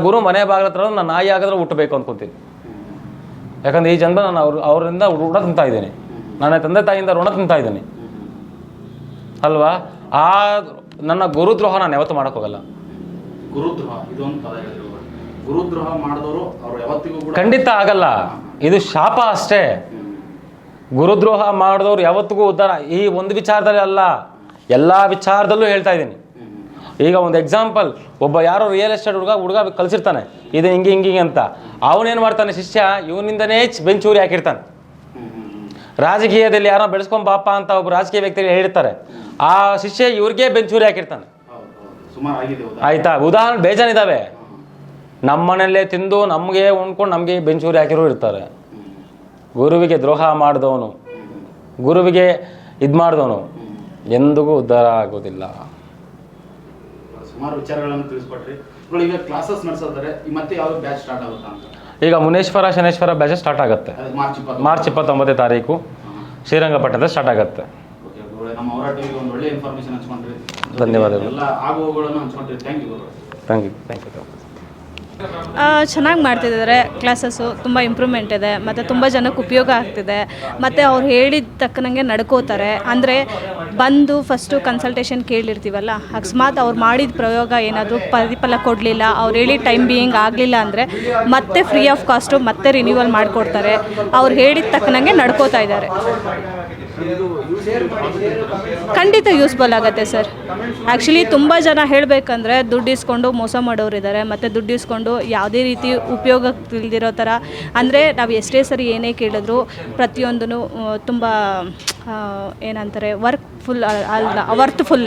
ಗುರು ಮನೆ ಬಾಗಿಲ ಹತ್ರ ನನ್ನ ನಾಯಿ ಆಗಿದ್ರೆ ಹುಟ್ಟಬೇಕು ಅಂದ್ಕೊತೀನಿ. ಯಾಕಂದ್ರೆ ಈ ಜನ್ಮ ನಾನು ಅವರಿಂದ ಋಣ ತಿಂತಾ ಇದ್ದೀನಿ, ನನ್ನ ತಂದೆ ತಾಯಿಯಿಂದ ಋಣ ತಿಂತಾ ಇದ್ದೀನಿ ಅಲ್ವಾ? ಆ ನನ್ನ ಗುರುದ್ರೋಹ ನಾನು ಯಾವತ್ತೂ ಮಾಡೋಕ್ಕೋಗಲ್ಲ. ಗುರುದ್ರೋಹ ಇದೊಂದು ಪದ ಹೇಳಿದ್ರು, ಗುರುದ್ರೋಹ ಮಾಡಿದವರು ಅವ್ರು ಯಾವತ್ತಿಗೂ ಕೂಡ ಖಂಡಿತ ಆಗಲ್ಲ. ಇದು ಶಾಪ ಅಷ್ಟೇ. ಗುರುದ್ರೋಹ ಮಾಡಿದವ್ರು ಯಾವತ್ತಿಗೂ ಉದ್ಧಾರ. ಈ ಒಂದು ವಿಚಾರದಲ್ಲಿ ಅಲ್ಲ, ಎಲ್ಲ ವಿಚಾರದಲ್ಲೂ ಹೇಳ್ತಾ ಇದ್ದೀನಿ. ಈಗ ಒಂದು ಎಕ್ಸಾಂಪಲ್, ಒಬ್ಬ ಯಾರೋ ರಿಯಲ್ ಎಸ್ಟೇಟ್ ಹುಡುಗ ಕಲಿಸಿರ್ತಾನೆ, ಇದು ಹಿಂಗೆ ಅಂತ. ಅವನೇನು ಮಾಡ್ತಾನೆ, ಶಿಷ್ಯ ಇವನಿಂದನೇ ಬೆಂಚೂರಿ ಹಾಕಿರ್ತಾನೆ. ರಾಜಕೀಯದಲ್ಲಿ ಯಾರೋ ಬೆಳೆಸ್ಕೊಂಬಾಪ ಅಂತ ಒಬ್ಬ ರಾಜಕೀಯ ವ್ಯಕ್ತಿಗಳು ಹೇಳಿರ್ತಾರೆ, ಆ ಶಿಷ್ಯ ಇವ್ರಿಗೆ ಬೆಂಚೂರಿ ಹಾಕಿರ್ತಾನೆ. ಆಯ್ತಾ? ಉದಾಹರಣೆ ಬೇಜಾನಿದ್ದಾವೆ. ನಮ್ಮನೆಯಲ್ಲೇ ತಿಂದು ನಮಗೆ ಉಣ್ಕೊಂಡು ನಮಗೆ ಬೆಂಚೂರಿ ಹಾಕಿರೋ ಇರ್ತಾರೆ. ಗುರುವಿಗೆ ದ್ರೋಹ ಮಾಡಿದವನು, ಗುರುವಿಗೆ ಇದು ಮಾಡಿದವನು ಎಂದಿಗೂ ಉದ್ಧಾರ ಆಗೋದಿಲ್ಲ. ಸುಮಾರು ವಿಚಾರಗಳನ್ನು ತಿಳಿಸ್ಕೊಟ್ರಿ. ಈಗ ಕ್ಲಾಸಸ್ ನಡೆಸಿದ್ರೆ ಮತ್ತೆ ಯಾವ ಬ್ಯಾಚ್ ಸ್ಟಾರ್ಟ್ ಆಗುತ್ತಾ ಅಂತ? ಈಗ ಮುನೇಶ್ವರ ಶನೇಶ್ವರ ಬ್ಯಾಚ್ ಸ್ಟಾರ್ಟ್ ಆಗುತ್ತೆ ಮಾರ್ಚ್ 29ನೇ ತಾರೀಕು ಶ್ರೀರಂಗಪಟ್ಟಣದಲ್ಲಿ ಸ್ಟಾರ್ಟ್ ಆಗುತ್ತೆ. ನಮ್ಮ ಹೋರಾಟಕ್ಕೆ ಒಂದು ಒಳ್ಳೆ ಇನ್ಫಾರ್ಮೇಶನ್ ಹಂಚ್ಕೊಂಡ್ರಿ. ಧನ್ಯವಾದಗಳು. ಎಲ್ಲ ಆಗುವಗಳನ್ನು ಹಂಚ್ಕೊಂಡ್ರಿ. Thank you. Thank you. ಚೆನ್ನಾಗಿ ಮಾಡ್ತಿದ್ದಾರೆ ಕ್ಲಾಸಸ್ಸು, ತುಂಬ ಇಂಪ್ರೂವ್ಮೆಂಟ್ ಇದೆ ಮತ್ತು ತುಂಬ ಜನಕ್ಕೆ ಉಪಯೋಗ ಆಗ್ತಿದೆ. ಮತ್ತು ಅವ್ರು ಹೇಳಿದ ತಕ್ಕನಂಗೆ ನಡ್ಕೋತಾರೆ. ಅಂದರೆ ಬಂದು ಫಸ್ಟು ಕನ್ಸಲ್ಟೇಷನ್ ಕೇಳಿರ್ತೀವಲ್ಲ, ಅಕಸ್ಮಾತ್ ಅವ್ರು ಮಾಡಿದ ಪ್ರಯೋಗ ಏನಾದರೂ ಪ್ರತಿಫಲ ಕೊಡಲಿಲ್ಲ, ಅವ್ರು ಹೇಳಿದ ಟೈಮ್ ಬೀಯಿಂಗ್ ಆಗಲಿಲ್ಲ ಅಂದರೆ ಮತ್ತೆ ಫ್ರೀ ಆಫ್ ಕಾಸ್ಟು ಮತ್ತೆ ರಿನ್ಯೂವಲ್ ಮಾಡಿಕೊಡ್ತಾರೆ. ಅವ್ರು ಹೇಳಿದ ತಕ್ಕನಂಗೆ ನಡ್ಕೋತಾ ಇದ್ದಾರೆ. ಖಂಡಿತ ಯೂಸ್ಫುಲ್ ಆಗುತ್ತೆ ಸರ್. ಆ್ಯಕ್ಚುಲಿ ತುಂಬ ಜನ ಹೇಳಬೇಕಂದ್ರೆ ದುಡ್ಡು ಇಸ್ಕೊಂಡು ಮೋಸ ಮಾಡೋರಿದ್ದಾರೆ, ಮತ್ತು ದುಡ್ಡು ಇಸ್ಕೊಂಡು ಯಾವುದೇ ರೀತಿ ಉಪಯೋಗ ತಿಳಿದಿರೋ ಥರ, ಅಂದರೆ ನಾವು ಎಷ್ಟೇ ಸರಿ ಏನೇ ಕೇಳಿದ್ರು ಪ್ರತಿಯೊಂದೂ ತುಂಬ ಏನಂತಾರೆ ವರ್ತಫುಲ್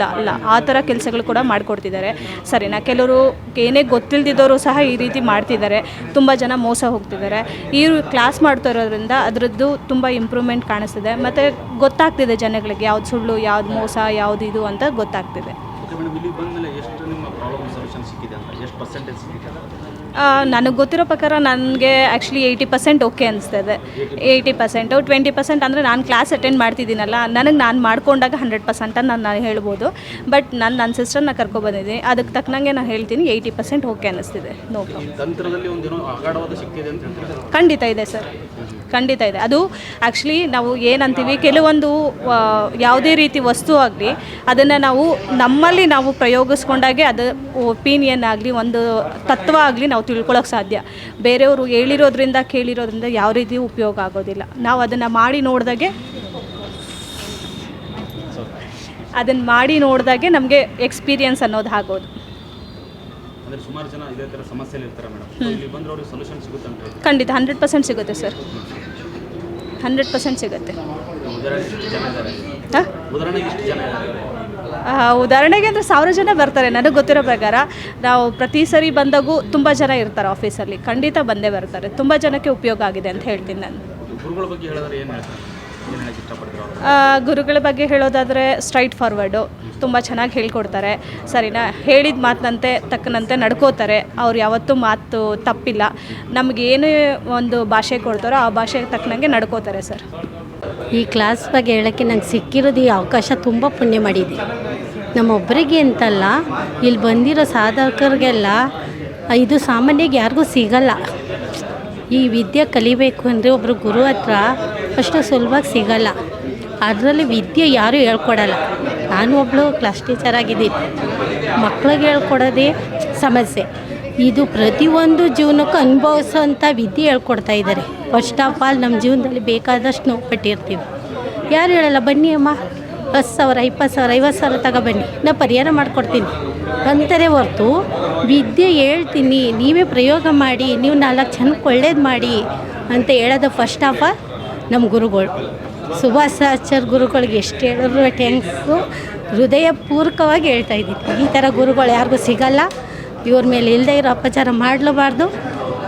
ಅಲ್ಲ ಆ ಥರ ಕೆಲಸಗಳು ಕೂಡ ಮಾಡಿಕೊಡ್ತಿದ್ದಾರೆ. ಸರಿನಾ? ಕೆಲವರು ಏನೇ ಗೊತ್ತಿಲ್ದಿದ್ದವರು ಸಹ ಈ ರೀತಿ ಮಾಡ್ತಿದ್ದಾರೆ. ತುಂಬ ಜನ ಮೋಸ ಹೋಗ್ತಿದ್ದಾರೆ. ಈ ಕ್ಲಾಸ್ ಮಾಡ್ತಾ ಇರೋದ್ರಿಂದ ಅದರದ್ದು ತುಂಬ ಇಂಪ್ರೂವ್ಮೆಂಟ್ ಕಾಣಿಸ್ತಿದೆ, ಮತ್ತು ಗೊತ್ತಾಗ್ತಿದೆ ಜನಗಳಿಗೆ ಯಾವ್ದು ಸುಳ್ಳು, ಯಾವ್ದು ಮೋಸ, ಯಾವ್ದು ಇದು ಅಂತ ಗೊತ್ತಾಗ್ತಿದೆ. ನನಗೆ ಗೊತ್ತಿರೋ ಪ್ರಕಾರ ನನಗೆ ಆ್ಯಕ್ಚುಲಿ 80% ಓಕೆ ಅನಿಸ್ತದೆ. 80%, 20% ಅಂದರೆ ನಾನು ಕ್ಲಾಸ್ ಅಟೆಂಡ್ ಮಾಡ್ತಿದ್ದೀನಲ್ಲ, ನಾನು ಮಾಡ್ಕೊಂಡಾಗ 100% ಅಂತ ನಾನು ಹೇಳ್ಬೋದು. ಬಟ್ ನನ್ನ ಸಿಸ್ಟರ್ನ ಕರ್ಕೊಬಂದಿದ್ದೀನಿ, ಅದಕ್ಕೆ ತಕ್ಕನಂಗೆ ನಾನು ಹೇಳ್ತೀನಿ 80% ಓಕೆ ಅನ್ನಿಸ್ತಿದೆ. ನೋ ಖಂಡಿತ ಇದೆ ಸರ್, ಖಂಡಿತ ಇದೆ. ಅದು ಆ್ಯಕ್ಚುಲಿ ನಾವು ಏನಂತೀವಿ, ಕೆಲವೊಂದು ಯಾವುದೇ ರೀತಿ ವಸ್ತು ಆಗಲಿ ಅದನ್ನು ನಮ್ಮಲ್ಲಿ ನಾವು ಪ್ರಯೋಗಿಸ್ಕೊಂಡಾಗೆ ಅದು ಒಪಿನಿಯನ್ ಆಗಲಿ, ಒಂದು ತತ್ವ ಆಗಲಿ ನಾವು ತಿಳ್ಕೊಳ್ಳೋಕೆ ಸಾಧ್ಯ. ಬೇರೆಯವರು ಹೇಳಿರೋದ್ರಿಂದ ಕೇಳಿರೋದ್ರಿಂದ ಯಾವ ರೀತಿ ಉಪಯೋಗ ಆಗೋದಿಲ್ಲ. ನಾವು ಅದನ್ನು ಮಾಡಿ ನೋಡಿದಾಗೆ ನಮಗೆ ಎಕ್ಸ್ಪೀರಿಯನ್ಸ್ ಅನ್ನೋದು ಆಗೋದು. ಸುಮಾರು ಜನ ಇದೇ ಥರ ಸಮಸ್ಯೆಯಲ್ಲಿ ಇರ್ತಾರೆ ಮೇಡಮ್, ಇಲ್ಲಿ ಬಂದ್ರೆ ಅವ್ರಿಗೆ ಸೊಲ್ಯೂಷನ್ ಸಿಗುತ್ತೆ ಅಂತ? ಖಂಡಿತ 100% ಸಿಗುತ್ತೆ ಸರ್, 100% ಸಿಗುತ್ತೆ. ಉದಾಹರಣೆಗೆ ಅಂದರೆ 1000 ಜನ ಬರ್ತಾರೆ. ನನಗೆ ಗೊತ್ತಿರೋ ಪ್ರಕಾರ ನಾವು ಪ್ರತಿ ಸರಿ ಬಂದಾಗೂ ತುಂಬ ಜನ ಇರ್ತಾರೆ ಆಫೀಸಲ್ಲಿ, ಖಂಡಿತ ಬಂದೇ ಬರ್ತಾರೆ. ತುಂಬ ಜನಕ್ಕೆ ಉಪಯೋಗ ಆಗಿದೆ ಅಂತ ಹೇಳ್ತೀನಿ ನಾನು. ಗುರುಗಳ ಬಗ್ಗೆ ಹೇಳಿದ್ರೆ ಏನು ಇಷ್ಟಪಡ್ತಾರೆ? ಗುರುಗಳ ಬಗ್ಗೆ ಹೇಳೋದಾದರೆ ಸ್ಟ್ರೈಟ್ ಫಾರ್ವರ್ಡು, ತುಂಬ ಚೆನ್ನಾಗಿ ಹೇಳ್ಕೊಡ್ತಾರೆ. ಸರಿನಾ? ಹೇಳಿದ ಮಾತಿನಂತೆ ತಕ್ಕನಂತೆ ನಡ್ಕೋತಾರೆ. ಅವ್ರು ಯಾವತ್ತೂ ಮಾತು ತಪ್ಪಿಲ್ಲ. ನಮಗೇನೇ ಒಂದು ಭಾಷೆ ಕೊಡ್ತಾರೋ ಆ ಭಾಷೆಗೆ ತಕ್ಕನಂಗೆ ನಡ್ಕೋತಾರೆ ಸರ್. ಈ ಕ್ಲಾಸ್ ಬಗ್ಗೆ ಹೇಳೋಕ್ಕೆ ನಂಗೆ ಸಿಕ್ಕಿರೋದು ಈ ಅವಕಾಶ ತುಂಬ ಪುಣ್ಯ ಮಾಡಿದೆ. ನಮ್ಮೊಬ್ಬರಿಗೆ ಅಂತಲ್ಲ, ಇಲ್ಲಿ ಬಂದಿರೋ ಸಾಧಕರಿಗೆಲ್ಲ ಇದು ಸಾಮಾನ್ಯವಾಗಿ ಯಾರಿಗೂ ಸಿಗಲ್ಲ. ಈ ವಿದ್ಯೆ ಕಲಿಬೇಕು ಅಂದರೆ ಒಬ್ಬರು ಗುರು ಹತ್ರ ಅಷ್ಟು ಸುಲಭವಾಗಿ ಸಿಗಲ್ಲ. ಅದರಲ್ಲಿ ವಿದ್ಯೆ ಯಾರೂ ಹೇಳ್ಕೊಡಲ್ಲ. ನಾನು ಒಬ್ಬಳು ಕ್ಲಾಸ್ ಟೀಚರ್ ಆಗಿದ್ದೀನಿ, ಮಕ್ಳಿಗೆ ಹೇಳ್ಕೊಡೋದೇ ಸಮಸ್ಯೆ. ಇದು ಪ್ರತಿಯೊಂದು ಜೀವನಕ್ಕೂ ಅನುಭವಿಸೋಂಥ ವಿದ್ಯೆ ಹೇಳ್ಕೊಡ್ತಾ ಇದ್ದಾರೆ. ಫಸ್ಟ್ ಆಫ್ ಆಲ್ ನಮ್ಮ ಜೀವನದಲ್ಲಿ ಬೇಕಾದಷ್ಟು ನೋವು ಪಟ್ಟಿರ್ತೀವಿ. ಯಾರು ಹೇಳಲ್ಲ, ಬನ್ನಿ ಅಮ್ಮ 10,000, 20,000, 50,000 ತಗೊಬನ್ನಿ, ನಾನು ಪರಿಹಾರ ಮಾಡಿಕೊಡ್ತೀನಿ ಅಂತಾರೆ ಹೊರ್ತು, ವಿದ್ಯೆ ಹೇಳ್ತೀನಿ ನೀವೇ ಪ್ರಯೋಗ ಮಾಡಿ, ನೀವು 4 ಜನಕ್ಕೆ ಒಳ್ಳೇದು ಮಾಡಿ ಅಂತ ಹೇಳೋದು ಫಸ್ಟ್ ಆಫ್ ಆಲ್ ನಮ್ಮ ಗುರುಗಳು. ಸುಭಾಷಾಚಾರ್ಯ ಗುರುಗಳಿಗೆ ಎಷ್ಟು ಹೇಳಿದ್ರು ಥ್ಯಾಂಕ್ಸು, ಹೃದಯಪೂರ್ವಕವಾಗಿ ಹೇಳ್ತಾ ಇದ್ದೀನಿ. ಈ ಥರ ಗುರುಗಳು ಯಾರಿಗೂ ಸಿಗಲ್ಲ. ಇವ್ರ ಮೇಲೆ ಇಲ್ಲದೆ ಇರೋ ಅಪಚಾರ ಮಾಡಲಬಾರ್ದು.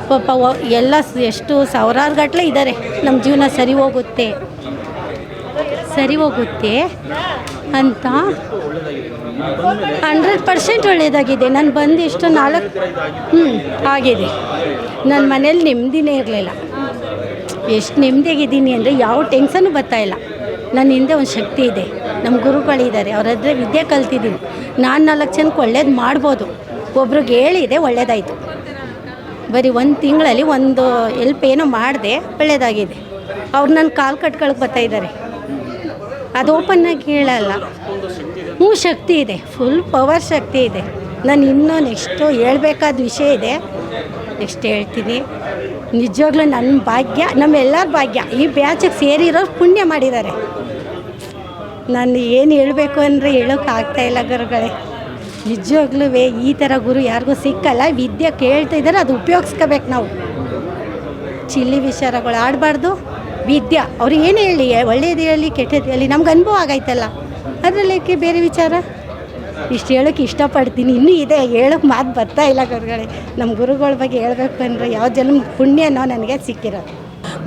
ಪಾಪ ಎಲ್ಲ ಎಷ್ಟು ಸಾವಿರಾರು ಗಟ್ಟಲೆ ಇದ್ದಾರೆ. ನಮ್ಮ ಜೀವನ ಸರಿ ಹೋಗುತ್ತೆ ಅಂತ 100% ಒಳ್ಳೆಯದಾಗಿದೆ. ನಾನು ಬಂದು ಎಷ್ಟು 4 ಆಗಿದೆ. ನನ್ನ ಮನೇಲಿ ನೆಮ್ಮದಿನೇ ಇರಲಿಲ್ಲ. ಎಷ್ಟು ನೆಮ್ಮದಿಯಾಗಿದ್ದೀನಿ ಅಂದರೆ ಯಾವ ಟೆನ್ಷನ್ನು ಬರ್ತಾಯಿಲ್ಲ. ನನ್ನ ಹಿಂದೆ ಒಂದು ಶಕ್ತಿ ಇದೆ, ನಮ್ಮ ಗುರುಗಳಿದ್ದಾರೆ, ಅವ್ರ ಹತ್ರ ವಿದ್ಯೆ ಕಲ್ತಿದ್ದೀನಿ. ನಾನು 4 ಜನಕ್ಕೆ ಒಳ್ಳೇದು ಮಾಡ್ಬೋದು. ಒಬ್ರಿಗೆ ಹೇಳಿದೆ, ಒಳ್ಳೇದಾಯಿತು. ಬರೀ 1 ತಿಂಗಳಲ್ಲಿ ಒಂದು ಹೆಲ್ಪ್ ಏನೋ ಮಾಡಿದೆ, ಒಳ್ಳೆಯದಾಗಿದೆ. ಅವ್ರು ನನ್ನ ಕಾಲು ಕಟ್ಕೊಳಕ್ಕೆ ಬರ್ತಾಯಿದ್ದಾರೆ. ಅದು ಓಪನ್ನಾಗಿ ಹೇಳಲ್ಲ. ಶಕ್ತಿ ಇದೆ, ಫುಲ್ ಪವರ್ ಶಕ್ತಿ ಇದೆ. ನಾನು ಇನ್ನೂ ನೆಕ್ಸ್ಟು ಹೇಳ್ಬೇಕಾದ ವಿಷಯ ಇದೆ, ನೆಕ್ಸ್ಟ್ ಹೇಳ್ತೀನಿ. ನಿಜವಾಗ್ಲೂ ನನ್ನ ಭಾಗ್ಯ, ನಮ್ಮೆಲ್ಲರ ಭಾಗ್ಯ. ಈ ಬ್ಯಾಚಿಗೆ ಸೇರಿರೋರು ಪುಣ್ಯ ಮಾಡಿದ್ದಾರೆ. ನಾನು ಏನು ಹೇಳಬೇಕು ಅಂದರೆ ಹೇಳೋಕ್ಕಾಗ್ತಾಯಿಲ್ಲ ಗುರುಗಳೇ. ನಿಜವಾಗ್ಲೂ ಈ ಥರ ಗುರು ಯಾರಿಗೂ ಸಿಕ್ಕಲ್ಲ. ವಿದ್ಯೆ ಕೇಳ್ತಾ ಇದ್ದಾರೆ, ಅದು ಉಪಯೋಗಿಸ್ಕೋಬೇಕು ನಾವು. ಚಿಲ್ಲಿ ವಿಚಾರಗಳು ಆಡಬಾರ್ದು. ವಿದ್ಯೆ ಅವ್ರು ಏನು ಹೇಳಿ, ಒಳ್ಳೇದು ಹೇಳಿ ಕೆಟ್ಟದ್ದು ಹೇಳಿ, ನಮ್ಗೆ ಅನುಭವ ಆಗೈತಲ್ಲ, ಅದರಲ್ಲಿಕ್ಕೆ ಬೇರೆ ವಿಚಾರ. ಇಷ್ಟು ಹೇಳೋಕ್ಕೆ ಇಷ್ಟಪಡ್ತೀನಿ. ಇನ್ನೂ ಇದೆ, ಹೇಳೋಕ್ಕೆ ಮಾತು ಬರ್ತಾ ಇಲ್ಲ ಗುರುಗಳೇ. ನಮ್ಮ ಗುರುಗಳ ಬಗ್ಗೆ ಹೇಳಬೇಕು ಅಂದರೆ ಯಾವ ಜನ್ಮ ಪುಣ್ಯನೋ ನನಗೆ ಸಿಕ್ಕಿರೋದು.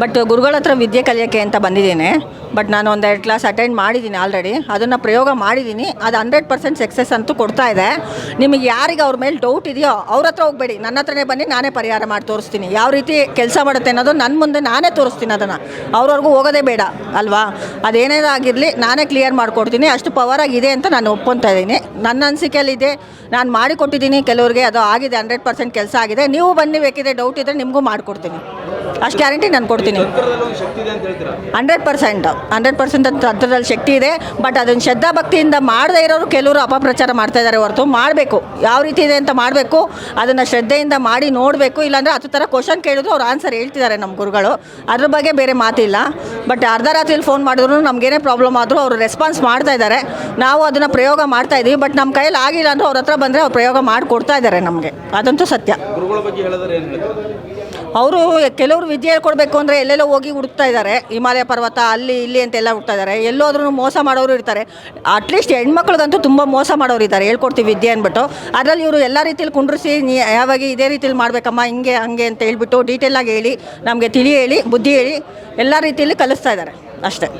ಬಟ್ ಗುರುಗಳ ಹತ್ರ ವಿದ್ಯೆ ಕಲಿಯೋಕ್ಕೆ ಅಂತ ಬಂದಿದ್ದೀನಿ. ಬಟ್ ನಾನು ಒಂದೆರಡು ಕ್ಲಾಸ್ ಅಟೆಂಡ್ ಮಾಡಿದ್ದೀನಿ ಆಲ್ರೆಡಿ. ಅದನ್ನು ಪ್ರಯೋಗ ಮಾಡಿದ್ದೀನಿ. ಅದು 100% ಸಕ್ಸಸ್ ಅಂತೂ ಕೊಡ್ತಾ ಇದೆ. ನಿಮಗೆ ಯಾರಿಗೆ ಅವ್ರ ಮೇಲೆ ಡೌಟ್ ಇದೆಯೋ ಅವ್ರ ಹತ್ರ ಹೋಗಬೇಡಿ, ನನ್ನ ಹತ್ರನೇ ಬನ್ನಿ, ನಾನೇ ಪರಿಹಾರ ಮಾಡಿ ತೋರಿಸ್ತೀನಿ. ಯಾವ ರೀತಿ ಕೆಲಸ ಮಾಡುತ್ತೆ ಅನ್ನೋದು ನನ್ನ ಮುಂದೆ ನಾನೇ ತೋರಿಸ್ತೀನಿ. ಅದನ್ನು ಅವ್ರವ್ರಿಗೂ ಹೋಗೋದೇ ಬೇಡ ಅಲ್ವಾ. ಅದೇನೇನೋ ಆಗಿರಲಿ ನಾನೇ ಕ್ಲಿಯರ್ ಮಾಡಿಕೊಡ್ತೀನಿ. ಅಷ್ಟು ಪವರ್ ಆಗಿದೆ ಅಂತ ನಾನು ಒಪ್ಕೊತಾ ಇದ್ದೀನಿ. ನನ್ನ ಅನಿಸಿಕೆಯಲ್ಲಿದೆ, ನಾನು ಮಾಡಿಕೊಟ್ಟಿದ್ದೀನಿ ಕೆಲವ್ರಿಗೆ, ಅದು ಆಗಿದೆ, 100% ಕೆಲಸ ಆಗಿದೆ. ನೀವು ಬನ್ನಿ, ಬೇಕಿದ್ರೆ ಡೌಟ್ ಇದ್ದರೆ ನಿಮಗೂ ಮಾಡಿಕೊಡ್ತೀನಿ. ಅಷ್ಟು ಗ್ಯಾರಂಟಿ ನಾನು ಕೊಡ್ತೀನಿ. 100% ತಂತ್ರದಲ್ಲಿ ಶಕ್ತಿ ಇದೆ. ಬಟ್ ಅದನ್ನು ಶ್ರದ್ಧಾ ಭಕ್ತಿಯಿಂದ ಮಾಡದೇ ಇರೋರು ಕೆಲವರು ಅಪಪ್ರಚಾರ ಮಾಡ್ತಾ ಇದ್ದಾರೆ ಹೊರತು ಮಾಡಬೇಕು. ಯಾವ ರೀತಿ ಇದೆ ಅಂತ ಮಾಡಬೇಕು, ಅದನ್ನು ಶ್ರದ್ಧೆಯಿಂದ ಮಾಡಿ ನೋಡಬೇಕು. ಇಲ್ಲಾಂದರೆ ಹತ್ತು ಥರ ಕ್ವಶನ್ ಕೇಳಿದ್ರು ಅವ್ರು ಆನ್ಸರ್ ಹೇಳ್ತಿದ್ದಾರೆ ನಮ್ಮ ಗುರುಗಳು. ಅದ್ರ ಬಗ್ಗೆ ಬೇರೆ ಮಾತಿಲ್ಲ. ಬಟ್ ಅರ್ಧ ರಾತ್ರಿಯಲ್ಲಿ ಫೋನ್ ಮಾಡಿದ್ರು ನಮಗೇನೇ ಪ್ರಾಬ್ಲಮ್ ಆದರೂ ಅವರು ರೆಸ್ಪಾನ್ಸ್ ಮಾಡ್ತಾ ಇದ್ದಾರೆ. ನಾವು ಅದನ್ನು ಪ್ರಯೋಗ ಮಾಡ್ತಾ ಇದ್ದೀವಿ. ಬಟ್ ನಮ್ಮ ಕೈಯಲ್ಲಿ ಆಗಿಲ್ಲ ಅಂದರೆ ಅವ್ರ ಹತ್ರ ಬಂದರೆ ಅವ್ರು ಪ್ರಯೋಗ ಮಾಡಿ ಕೊಡ್ತಾ ಇದ್ದಾರೆ ನಮಗೆ. ಅದಂತೂ ಸತ್ಯ. ಗುರುಗಳ ಬಗ್ಗೆ ಹೇಳಿದ್ರೆ ಏನು ಹೇಳ್ತಾರೆ? ಅವರು ಕೆಲವರು ವಿದ್ಯೆ ಹೇಳ್ಕೊಡ್ಬೇಕು ಅಂದರೆ ಎಲ್ಲೆಲ್ಲೋ ಹೋಗಿ ಹುಡುಕ್ತಾ ಇದ್ದಾರೆ. ಹಿಮಾಲಯ ಪರ್ವತ ಅಲ್ಲಿ ಇಲ್ಲಿ ಅಂತೆಲ್ಲ ಹುಡುಕ್ತಾ ಇದ್ದಾರೆ. ಎಲ್ಲೋದ್ರೂ ಮೋಸ ಮಾಡೋರು ಇರ್ತಾರೆ. ಅಟ್ಲೀಸ್ಟ್ ಹೆಣ್ಮಕ್ಳಿಗಂತೂ ತುಂಬ ಮೋಸ ಮಾಡೋರು ಇದ್ದಾರೆ, ಹೇಳ್ಕೊಡ್ತೀವಿ ವಿದ್ಯೆ ಅಂದ್ಬಿಟ್ಟು. ಅದರಲ್ಲಿ ಇವರು ಎಲ್ಲ ರೀತಿಯಲ್ಲಿ ಕುಂಡ್ರಿಸಿ ಯಾವಾಗ ಇದೇ ರೀತಿಯಲ್ಲಿ ಮಾಡಬೇಕಮ್ಮ, ಹಿಂಗೆ ಹಂಗೆ ಅಂತ ಹೇಳ್ಬಿಟ್ಟು ಡೀಟೇಲಾಗಿ ಹೇಳಿ, ನಮಗೆ ತಿಳಿ ಹೇಳಿ, ಬುದ್ಧಿ ಹೇಳಿ, ಎಲ್ಲ ರೀತಿಯಲ್ಲಿ ಕಲಿಸ್ತಾ ಇದ್ದಾರೆ ಅಷ್ಟೇ.